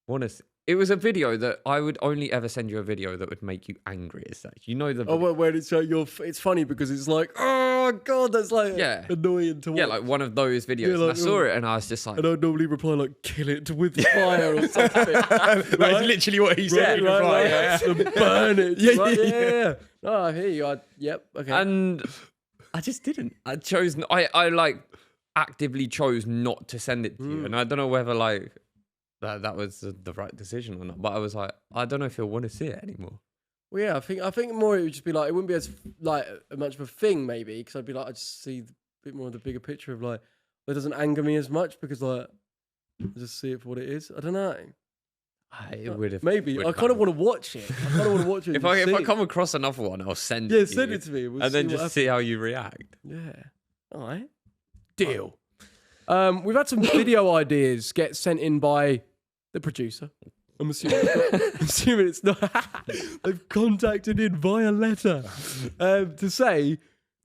want to. It was a video that I would only ever send you a video that would make you angry as such. You know the video. Oh, where it's it's funny because it's like, oh god, that's like annoying to watch. Yeah, like one of those videos. And I saw it and I was just like, and I normally reply like, kill it with fire or something. That's literally what he said. Burn it. Yeah. Oh, I hear you. Yep. Okay. And I just didn't. I chose. I like actively chose not to send it to you, and I don't know whether like that was the right decision or not. But I was like, I don't know if he'll want to see it anymore. Well, yeah, I think more it would just be like, it wouldn't be as like much of a thing maybe, because I'd be like, I just see a bit more of the bigger picture of like, it doesn't anger me as much because like I just see it for what it is. I don't know. It would have. Maybe I kind of want to watch it. I kind of want to watch it. If I come across another one, I'll send it. Yeah, send it to me, and then just see how you react. Yeah. All right. Deal. We've had some video ideas get sent in by the producer. I'm assuming it's not. They've contacted in via letter to say,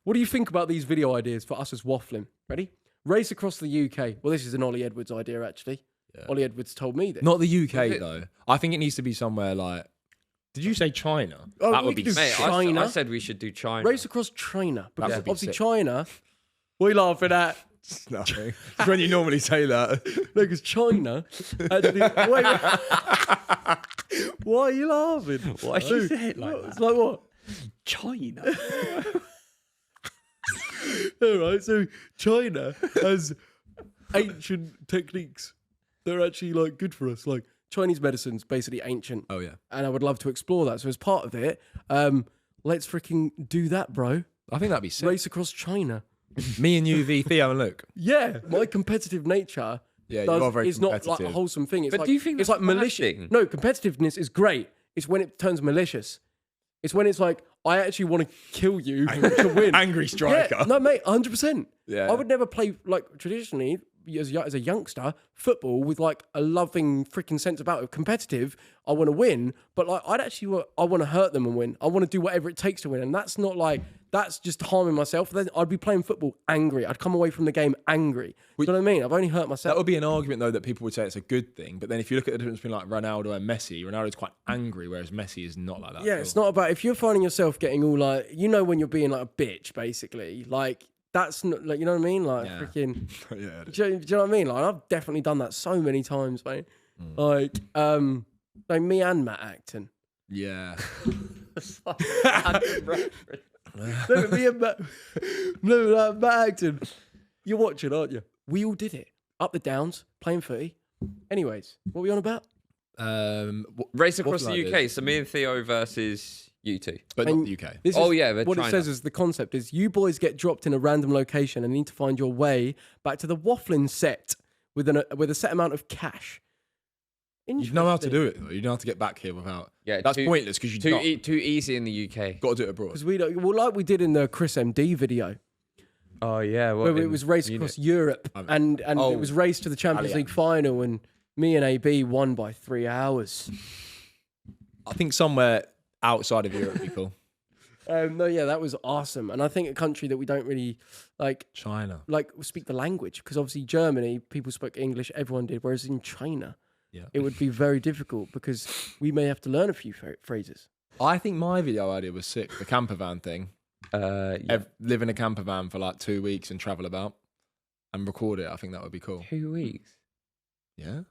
what do you think about these video ideas for us as Wafflin? Ready? Race across the UK. Well, this is an Ollie Edwards idea, actually. Yeah. Ollie Edwards told me this. Not the UK, though. I think it needs to be somewhere like... Did you say China? Oh, that would be sick. China. I said we should do China. Race across China. Because obviously China... What are you laughing at? Nothing. It's when you normally say that. No, because China actually... Why are you laughing? Why did you say it like that? It's like what? China. All right, so China has ancient techniques that are actually like good for us. Like Chinese medicine's basically ancient. Oh yeah. And I would love to explore that. So as part of it, let's freaking do that, bro. I think that'd be sick. Race across China. Me and you, Theo and Luke. Yeah, my competitive nature. Yeah, you are very it's not like a wholesome thing. It's but like, do you think it's like malicious? No, competitiveness is great. It's when it turns malicious. It's when it's like, I actually want to kill you to win. Angry striker. Yeah, no, mate, 100%. Yeah. I would never play, like, traditionally, as a youngster, football with, like, a loving freaking sense about it. Competitive, I want to win, but, like, I want to hurt them and win. I want to do whatever it takes to win. And that's not, like, that's just harming myself. Then I'd be playing football angry. I'd come away from the game angry. You know what I mean? I've only hurt myself. That would be an argument, though, that people would say it's a good thing. But then if you look at the difference between, like, Ronaldo and Messi, Ronaldo's quite angry, whereas Messi is not like that. Yeah, it's not about, if you're finding yourself getting all, like, you know when you're being, like, a bitch, basically. Like, that's not, like, you know what I mean? Like, freaking... Yeah. Do you know what I mean? Like, I've definitely done that so many times, mate. Like me and Matt Acton. Yeah. No, me and Matt... No, Matt Acton. You're watching, aren't you? We all did it. Up the downs, playing footy. Anyways, what were we on about? Race across the UK. So me and Theo versus You too. But And not the UK. This Oh, is, yeah, but what China. it says is the concept is you boys get dropped in a random location and need to find your way back to the Wafflin set with a set amount of cash. You know how to do it, though. You know how to get back here without. Yeah, That's pointless because you too easy in the UK. got to do it abroad. Because we don't, well, like we did in the Chris MD video, Oh yeah, where it was raced across Europe and it was raced to the Champions League final, and me and AB won by 3 hours. I think somewhere outside of Europe would be cool. No, yeah, that was awesome, and I think a country that we don't really China. speak the language, because obviously Germany people spoke English, everyone did, whereas in China, Yeah. it would be very difficult because we may have to learn a few phrases. I think my video idea was sick. The camper van thing. Live in a camper van for like 2 weeks and travel about and record it. I think that would be cool. 2 weeks. Yeah.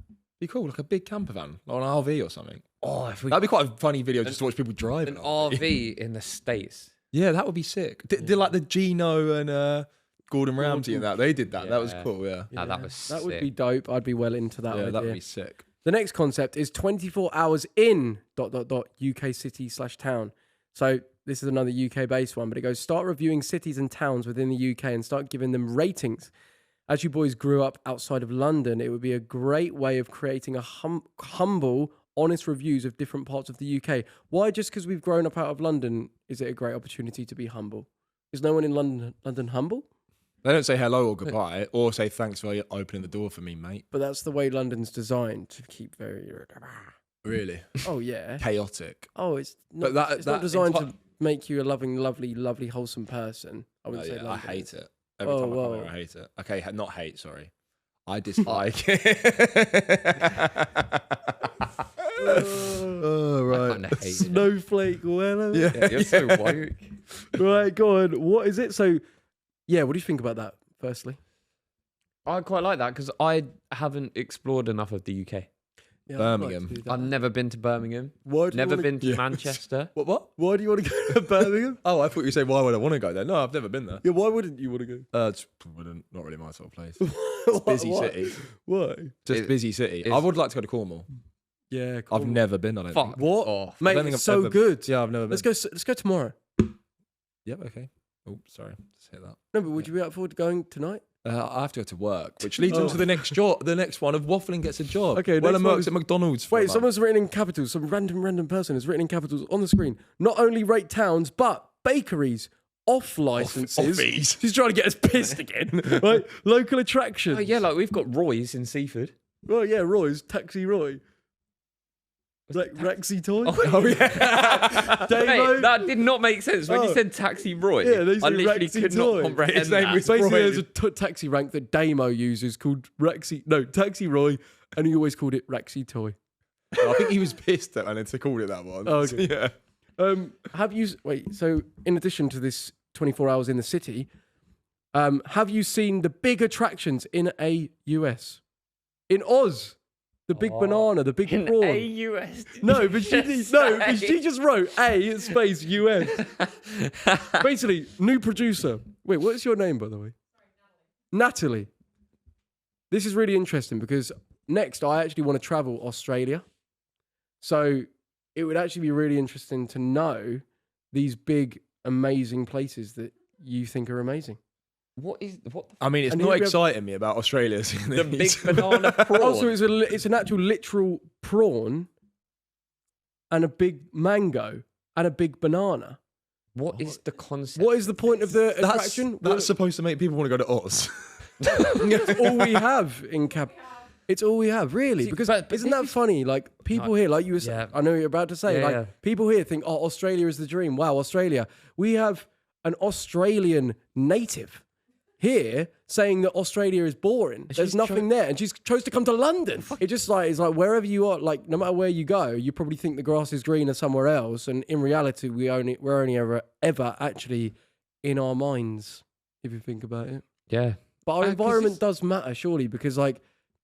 Be cool. Like a big camper van, like an RV or something. Oh, if we That'd be quite a funny video just to watch people drive an RV in the States. Yeah, that would be sick. Did like the Gino and Gordon Ramsay and that. They did that. That was cool, yeah. Oh, that was That would sick. be dope. I'd be well into that Yeah, idea. that would be sick. The next concept is 24 hours in ... UK city/town. So this is another UK based one, but it goes, start reviewing cities and towns within the UK and start giving them ratings. As you boys grew up outside of London, it would be a great way of creating a humble, honest reviews of different parts of the UK. Why, just because we've grown up out of London, is it a great opportunity to be humble? Is no one in London humble? They don't say hello or goodbye or say thanks for opening the door for me, mate. But that's the way London's designed, to keep very... Really? Oh, yeah. Chaotic. Oh, it's not, But it's not designed to make you a loving, lovely, wholesome person. I wouldn't say I London. hate it. Every time I come here, I hate it. Okay, not hate, sorry. I dislike it. Oh, right. I kinda hate it. Snowflake weather. Yeah. You're so woke. Right, go on. What is it? So, yeah, what do you think about that, firstly? I quite like that because I haven't explored enough of the UK. Yeah, Birmingham. I'd like to do that. I've never been to Birmingham. Why do you Never wanna- been to Yeah. Manchester. What? Why do you want to go to Birmingham? Oh, I thought you said, why would I want to go there? No, I've never been there. Yeah, why wouldn't you want to go? It's not really my sort of place. It's busy Why? city. Why? Just busy city. I would like to go to Cornwall. Yeah, I've never been, I don't Fuck think. What? off. Mate, I don't think it's I've so ever- good. Yeah, I've never been. Let's go tomorrow. Yep, okay. Oh, sorry. Just hit that. No, but would you be up for going tonight? I have to go to work, which leads on to the next job. The next one of Waffling gets a job. Okay, Well, next works one is- at McDonald's. For a Wait, month. someone's written in capitals. Some random person has written in capitals on the screen. Not only rate towns, but bakeries off licenses. offies. She's trying to get us pissed again. Right? Local attractions. Oh yeah, like we've got Roy's in Seaford. Oh yeah, Roy's Taxi Roy. Like Rexy Toy. Oh, yeah. Damo. Mate, that did not make sense when Oh. you said Taxi Roy. Yeah, they I say literally Rexy could Toy. not comprehend His name that. was- Basically, Roy. there's a taxi rank that Damo uses called Taxi Roy, and he always called it Rexy Toy. I think he was pissed that I had to call it that one. Oh, okay. Yeah. Have you so in addition to this 24 hours in the city, have you seen the big attractions in a US? In Oz, the big banana, the big In prawn. AUS. No, but she just wrote A space US. Basically, new producer. Wait, what's your name, by the way? Natalie. This is really interesting because next I actually want to travel Australia. So it would actually be really interesting to know these big, amazing places that you think are amazing. What the I mean, it's And not here we have- exciting me about Australia. Seeing the these. big banana prawn? Also, it's an actual literal prawn and a big mango and a big banana. What is the concept? What is the point of the attraction? That's supposed to make people want to go to Oz. It's all we have in Cap. It's all we have, really. See, Because but isn't this that is- funny? Like people here, like you were saying, Yeah. I know what you're about to say. Yeah, like yeah. people here think, oh, Australia is the dream. Wow, Australia. We have an Australian native here saying that Australia is boring. There's she's nothing there, and she's chose to come to London. It just like it's like wherever you are, like no matter where you go, you probably think the grass is greener somewhere else, and in reality, we're only ever actually in our minds, if you think about it. Yeah. But our 'cause environment it's- does matter, surely, because like,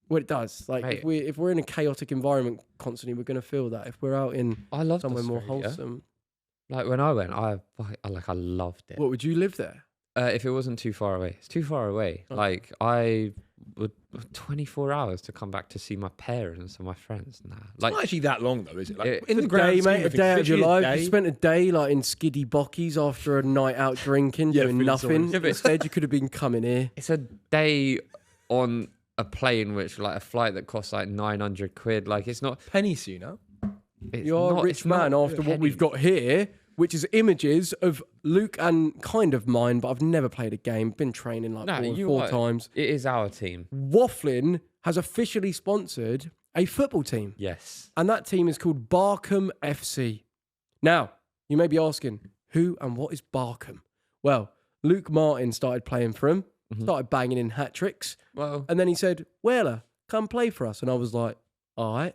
well, it does. Like, Mate. if we're in a chaotic environment constantly, we're going to feel that. If we're out in I loved somewhere more Australia. wholesome, Like when I went, I loved it. what would you live there? If it wasn't too far away, it's too far away. Oh. Like I 24 hours to come back to see my parents and my friends. Nah, It's not actually that long though, is it? Like, In the grand day, scheme mate, a of things, day out of your literally a life. day. You spent a day like in skiddy bockies after a night out drinking, Yeah, doing feeling nothing. sorry. Instead, you could have been coming here. it's a day on a plane, which like a flight that costs like 900 quid. Like it's not. Pennies, you know. It's You're not, a rich it's not man after what we've got here, which is images of Luke and kind of mine, but I've never played a game. Been training like four times. It is our team. Wafflin has officially sponsored a football team, Yes. and that team is called Barkham FC. Now, you may be asking, who and what is Barkham? Well, Luke Martin started playing for him, started banging in hat tricks, Well, and then he said, Wheeler, come play for us. And I was like, all right.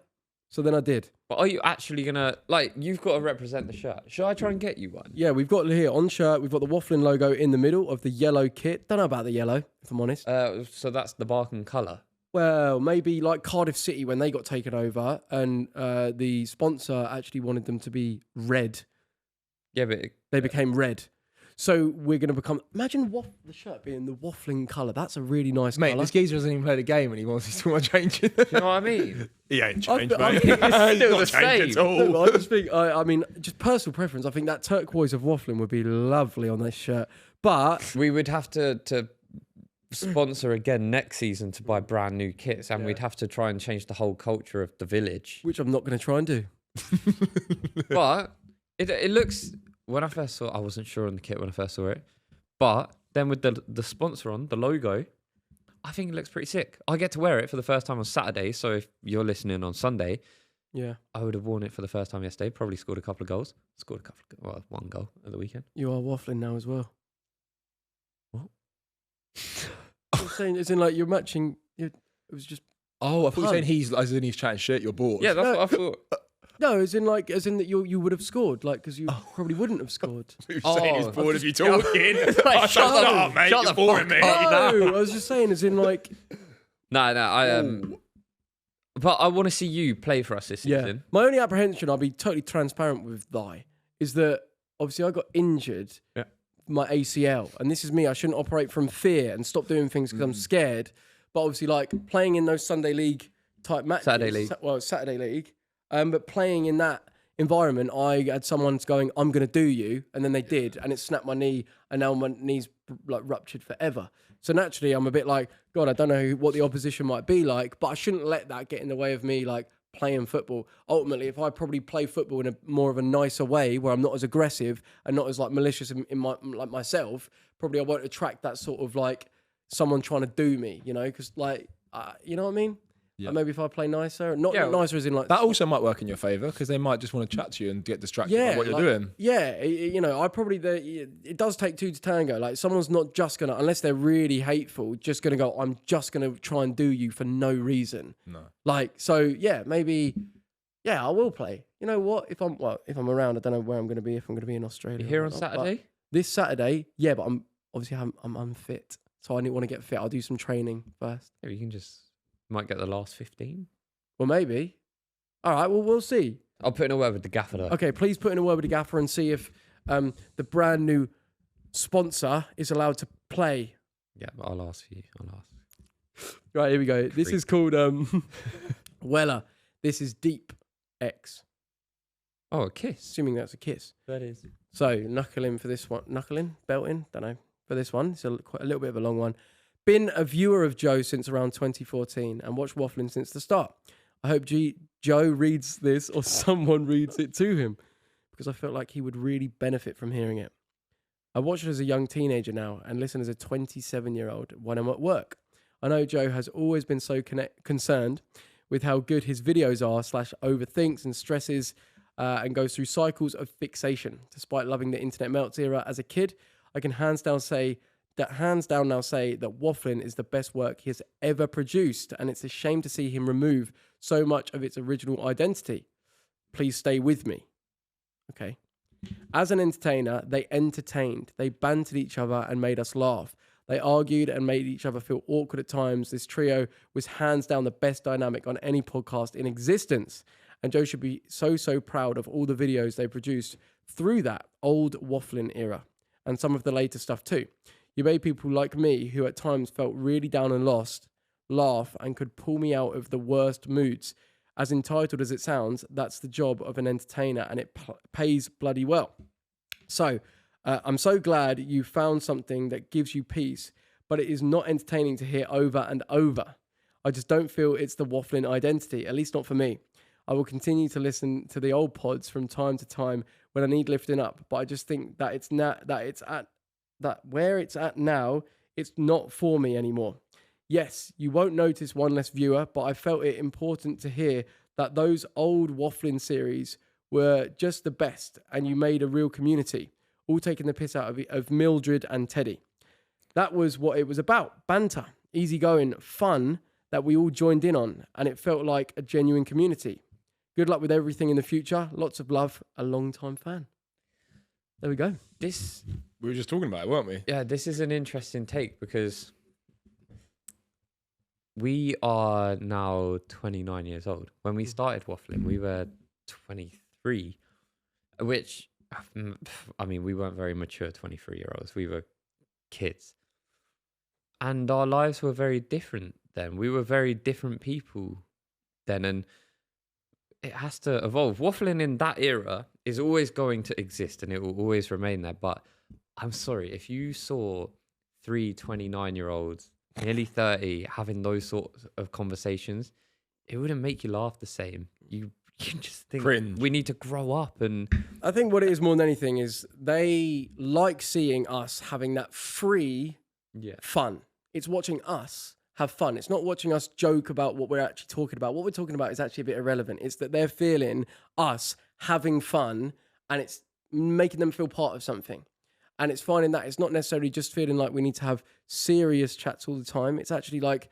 So then I did. but are you actually gonna like? You've got to represent the shirt. Should I try and get you one? Yeah, we've got here on shirt, we've got the Wafflin logo in the middle of the yellow kit. Don't know about the yellow, if I'm honest. So that's the Barkham colour. Well, maybe like Cardiff City when they got taken over and the sponsor actually wanted them to be red. Yeah, but They became red. So we're going to become... Imagine the shirt being the Waffling colour. That's a really nice Mate, colour. this geezer hasn't even played a game and he wants to change it. you know what I mean? He ain't changed, I mate. think it's still He's the not changed same. at all. No, I just think, I mean, just personal preference. I think that turquoise of Waffling would be lovely on this shirt. But... We would have to sponsor again next season to buy brand new kits, and we'd have to try and change the whole culture of the village. Which I'm not going to try and do. But it looks. When I first saw it, I wasn't sure on the kit when I first saw it. But then with the sponsor on, the logo, I think it looks pretty sick. I get to wear it for the first time on Saturday. So if you're listening on Sunday, Yeah. I would have worn it for the first time yesterday. Probably scored a couple of goals. One goal at the weekend. You are Waffling now as well. What? I'm saying, as in like you're matching... It was just... Oh, I thought you were saying he's chatting shit, you're bored. Yeah, that's what I thought. No, as in that you would have scored, like, because you probably wouldn't have scored. You're Oh, saying he's I'm bored of you talking. Like, Shut shut up, mate. shut You're the boring fuck me. up. No, I was just saying, as in like, No, but I want to see you play for us this yeah. season. My only apprehension, I'll be totally transparent with Thy, is that obviously I got injured, my ACL, and this is me. I shouldn't operate from fear and stop doing things because I'm scared. But obviously, like playing in those Sunday league type matches, Saturday league, but playing in that environment, I had someone going, I'm going to do you. And then they did. And it snapped my knee. And now my knee's like ruptured forever. So naturally, I'm a bit like, God, I don't know what the opposition might be like. But I shouldn't let that get in the way of me like playing football. Ultimately, if I probably play football in a more of a nicer way where I'm not as aggressive and not as like malicious in my, like myself, probably I won't attract that sort of like someone trying to do me, you know? Because like, you know what I mean? Yeah. Like maybe if I play nicer, not nicer as in like... That also might work in your favour because they might just want to chat to you and get distracted by what you're doing. Yeah, you know, I probably... It does take two to tango. Like, someone's not just going to, unless they're really hateful, just going to go, I'm just going to try and do you for no reason. No. Like, so, yeah, maybe... Yeah, I will play. You know what? If I'm around, I don't know where I'm going to be, if I'm going to be in Australia. You here on Saturday? This Saturday, yeah, but I'm unfit. So I want to get fit. I'll do some training first. Yeah, you can just... Might get the last 15. Well, maybe. All right, well, we'll see. I'll put in a word with the gaffer though. Okay, please put in a word with the gaffer and see if the brand new sponsor is allowed to play. Yeah, but I'll ask for you. I'll ask. Right, here we go. This is called Weller. This is Deep X. Oh, a kiss. Assuming that's a kiss. That is. So, knuckle in for this one. Knuckle in? Belt in? Don't know. For this one. It's quite a little bit of a long one. Been a viewer of Joe since around 2014 and watched Waffling since the start. I hope Joe reads this or someone reads it to him because I felt like he would really benefit from hearing it. I watch it as a young teenager now and listen as a 27-year-old when I'm at work. I know Joe has always been so concerned with how good his videos are / overthinks and stresses and goes through cycles of fixation. Despite loving the internet melts era as a kid, I can hands down now say that Wafflin is the best work he has ever produced, and it's a shame to see him remove so much of its original identity. Please stay with me. Okay. As an entertainer, they entertained, they bantered each other and made us laugh. They argued and made each other feel awkward at times. This trio was hands down the best dynamic on any podcast in existence. And Joe should be so proud of all the videos they produced through that old Wafflin era and some of the later stuff too. You made people like me who at times felt really down and lost laugh, and could pull me out of the worst moods. As entitled as it sounds, that's the job of an entertainer, and it pays bloody well. So, I'm so glad you found something that gives you peace, but it is not entertaining to hear over and over. I just don't feel it's the Wafflin identity, at least not for me. I will continue to listen to the old pods from time to time when I need lifting up, but I just think that where it's at now, it's not for me anymore. Yes, you won't notice one less viewer, but I felt it important to hear that those old Wafflin series were just the best, and you made a real community, all taking the piss out of Mildred and Teddy. That was what it was about. Banter, easygoing, fun that we all joined in on, and it felt like a genuine community. Good luck with everything in the future. Lots of love, a long-time fan. There we go. We were just talking about it, weren't we? Yeah, this is an interesting take because we are now 29 years old. When we started Waffling, we were 23, which, I mean, we weren't very mature 23-year-olds. We were kids. And our lives were very different then. We were very different people then, and it has to evolve. Waffling in that era is always going to exist, and it will always remain there. But I'm sorry, if you saw 3 29-year-olds, nearly 30, having those sorts of conversations, it wouldn't make you laugh the same. You just think Cringe. We need to grow up. And I think what it is more than anything is they like seeing us having that free fun. It's watching us have fun. It's not watching us joke about what we're actually talking about. What we're talking about is actually a bit irrelevant. It's that they're feeling us having fun, and it's making them feel part of something. And it's finding that it's not necessarily just feeling like we need to have serious chats all the time. It's actually like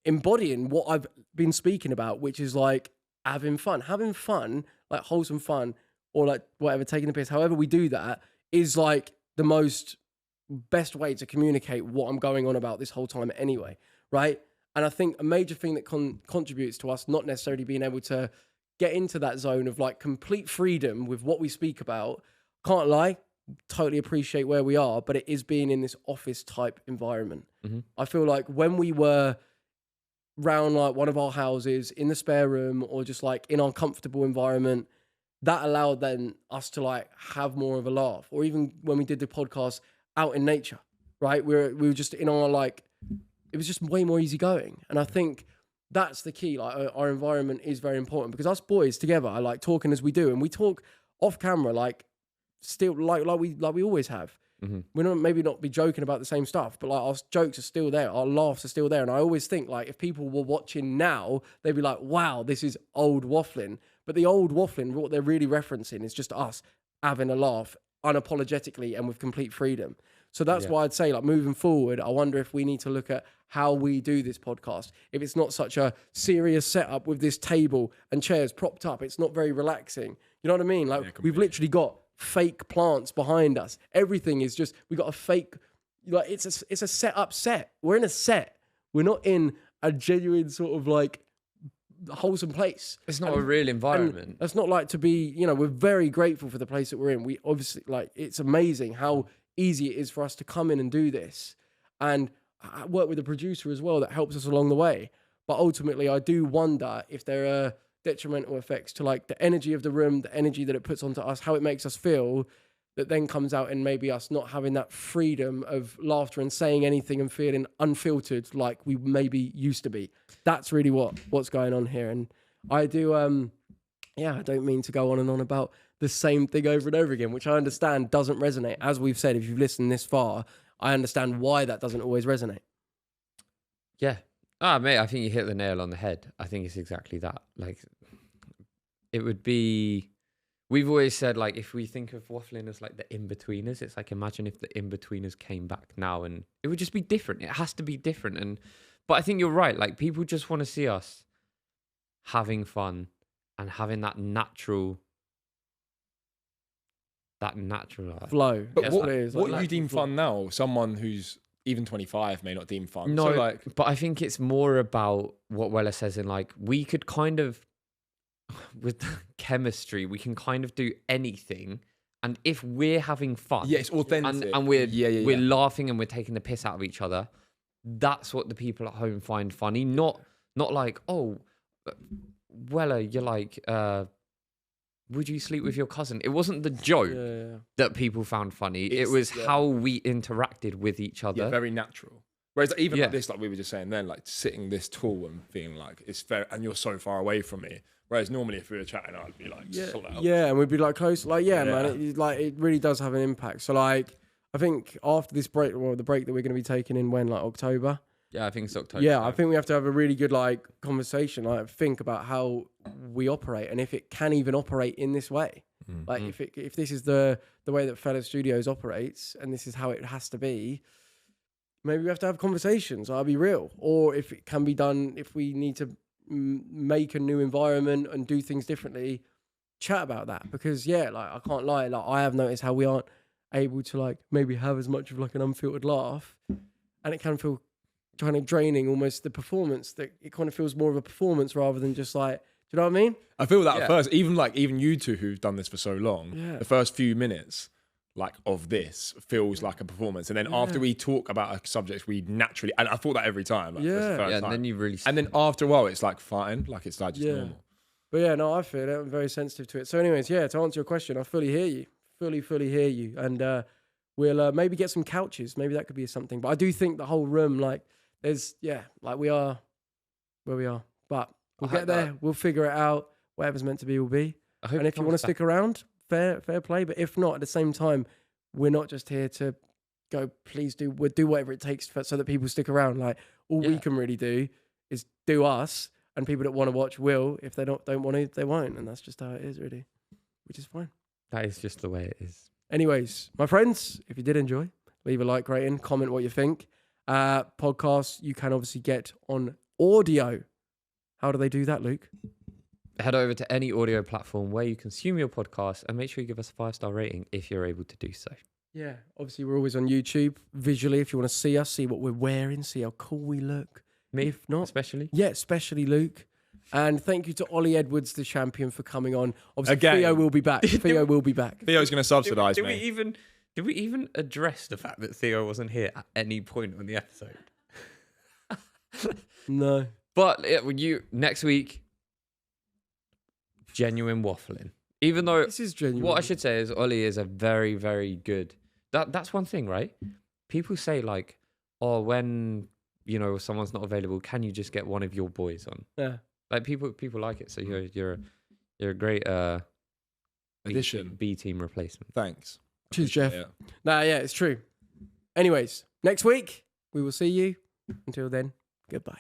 embodying what I've been speaking about, which is like having fun, like wholesome fun, or like whatever, taking the piss. However we do that is like the most best way to communicate what I'm going on about this whole time anyway, right? And I think a major thing that contributes to us not necessarily being able to get into that zone of like complete freedom with what we speak about, can't lie, totally appreciate where we are, but it is being in this office type environment. Mm-hmm. I feel like when we were round like one of our houses in the spare room, or just like in our comfortable environment, that allowed then us to like have more of a laugh. Or even when we did the podcast out in nature, right? We were just in our like, it was just way more easygoing. And I think that's the key. Like our environment is very important, because us boys together are like talking as we do, and we talk off camera like still like we always have. Mm-hmm. We're not maybe not be joking about the same stuff, but like our jokes are still there, our laughs are still there. And I always think like if people were watching now, they'd be like, wow, this is old Waffling. But the old Waffling, what they're really referencing is just us having a laugh unapologetically and with complete freedom. So that's why I'd say, like, moving forward, I wonder if we need to look at how we do this podcast. If it's not such a serious setup with this table and chairs propped up, it's not very relaxing. You know what I mean? Like, we've literally got fake plants behind us. Everything is just, we got a fake, like, it's a set up set. We're in a set. We're not in a genuine sort of like wholesome place. It's not a real environment. That's not like to be, you know, we're very grateful for the place that we're in. We obviously, like, it's amazing how easy it is for us to come in and do this. And I work with a producer as well that helps us along the way. But ultimately, I do wonder if there are detrimental effects to like the energy of the room, the energy that it puts onto us, how it makes us feel, that then comes out in maybe us not having that freedom of laughter and saying anything and feeling unfiltered like we maybe used to be. That's really what's going on here. And I do, I don't mean to go on and on about the same thing over and over again, which I understand doesn't resonate. As we've said, if you've listened this far, I understand why that doesn't always resonate. Yeah. Mate, I think you hit the nail on the head. I think it's exactly that. Like, it would be... We've always said, like, if we think of Waffling as, like, the in-betweeners, it's like, imagine if the in-betweeners came back now, and it would just be different. It has to be different. But I think you're right. Like, people just want to see us having fun and having that natural flow. But what it is. What you deem fun now, someone who's even 25 may not deem fun. No, so like, but I think it's more about what Weller says in, like, we could kind of, with chemistry, we can kind of do anything. And if we're having fun, yeah, it's authentic, and we're laughing and we're taking the piss out of each other, that's what the people at home find funny. Not like, oh, Weller, you're like, would you sleep with your cousin? It wasn't the joke that people found funny. It was how we interacted with each other. Yeah, very natural. Whereas even like this, like we were just saying then, like sitting this tall and being like, it's fair, and you're so far away from me. Whereas normally if we were chatting, I'd be like, and we'd be like close. Like, man, it really does have an impact. So like, I think after this break, well, the break that we're going to be taking in when, like October. Yeah, I think it's October. Yeah, I think we have to have a really good like conversation, like think about how we operate and if it can even operate in this way. Like if this is the way that Fellas Studios operates and this is how it has to be, maybe we have to have conversations. I'll be real. Or if it can be done, if we need to make a new environment and do things differently, chat about that. Because like I can't lie, like I have noticed how we aren't able to like maybe have as much of like an unfiltered laugh, and it can feel kind of draining almost the performance. That it kind of feels more of a performance rather than just like, do you know what I mean? I feel that at first, even you two who've done this for so long, the first few minutes like of this feels like a performance, and then after we talk about a subject, we naturally, and I thought that every time, like, and then you really, and then after a while, it's like fine, like it's like just normal. But no, I feel it. I'm very sensitive to it. So, anyways, to answer your question, I fully hear you, fully hear you, and we'll maybe get some couches. Maybe that could be something. But I do think the whole room, like, there's like we are where we are, but we'll get there. We'll figure it out. Whatever's meant to be will be. And if you want to stick around, fair play. But if not, at the same time, we're not just here to go, please do whatever it takes so that people stick around. Like all we can really do is do us, and people that want to watch will. If they don't want to, they won't. And that's just how it is, really, which is fine. That is just the way it is. Anyways, my friends, if you did enjoy, leave a like rating, comment what you think. Podcasts you can obviously get on audio. How do they do that, Luke? Head over to any audio platform where you consume your podcast and make sure you give us a 5-star rating if you're able to do so. Yeah, obviously we're always on YouTube visually. If you want to see us, see what we're wearing, see how cool we look. Me, if not, especially. Yeah, especially Luke. And thank you to Ollie Edwards, the champion, for coming on. Obviously, Again. Theo will be back. Theo will be back. Theo's going to subsidise me. Did we even address the fact that Theo wasn't here at any point on the episode? No. But next week, genuine waffling. Even though this is genuine. What I should say is Ollie is a very, very good. That's one thing, right? People say like, oh, when someone's not available, can you just get one of your boys on? Yeah. Like people like it. So you're a great addition, B team replacement. Thanks. Cheers, Jeff. Yeah. It's true. Anyways, next week we will see you. Until then, goodbye.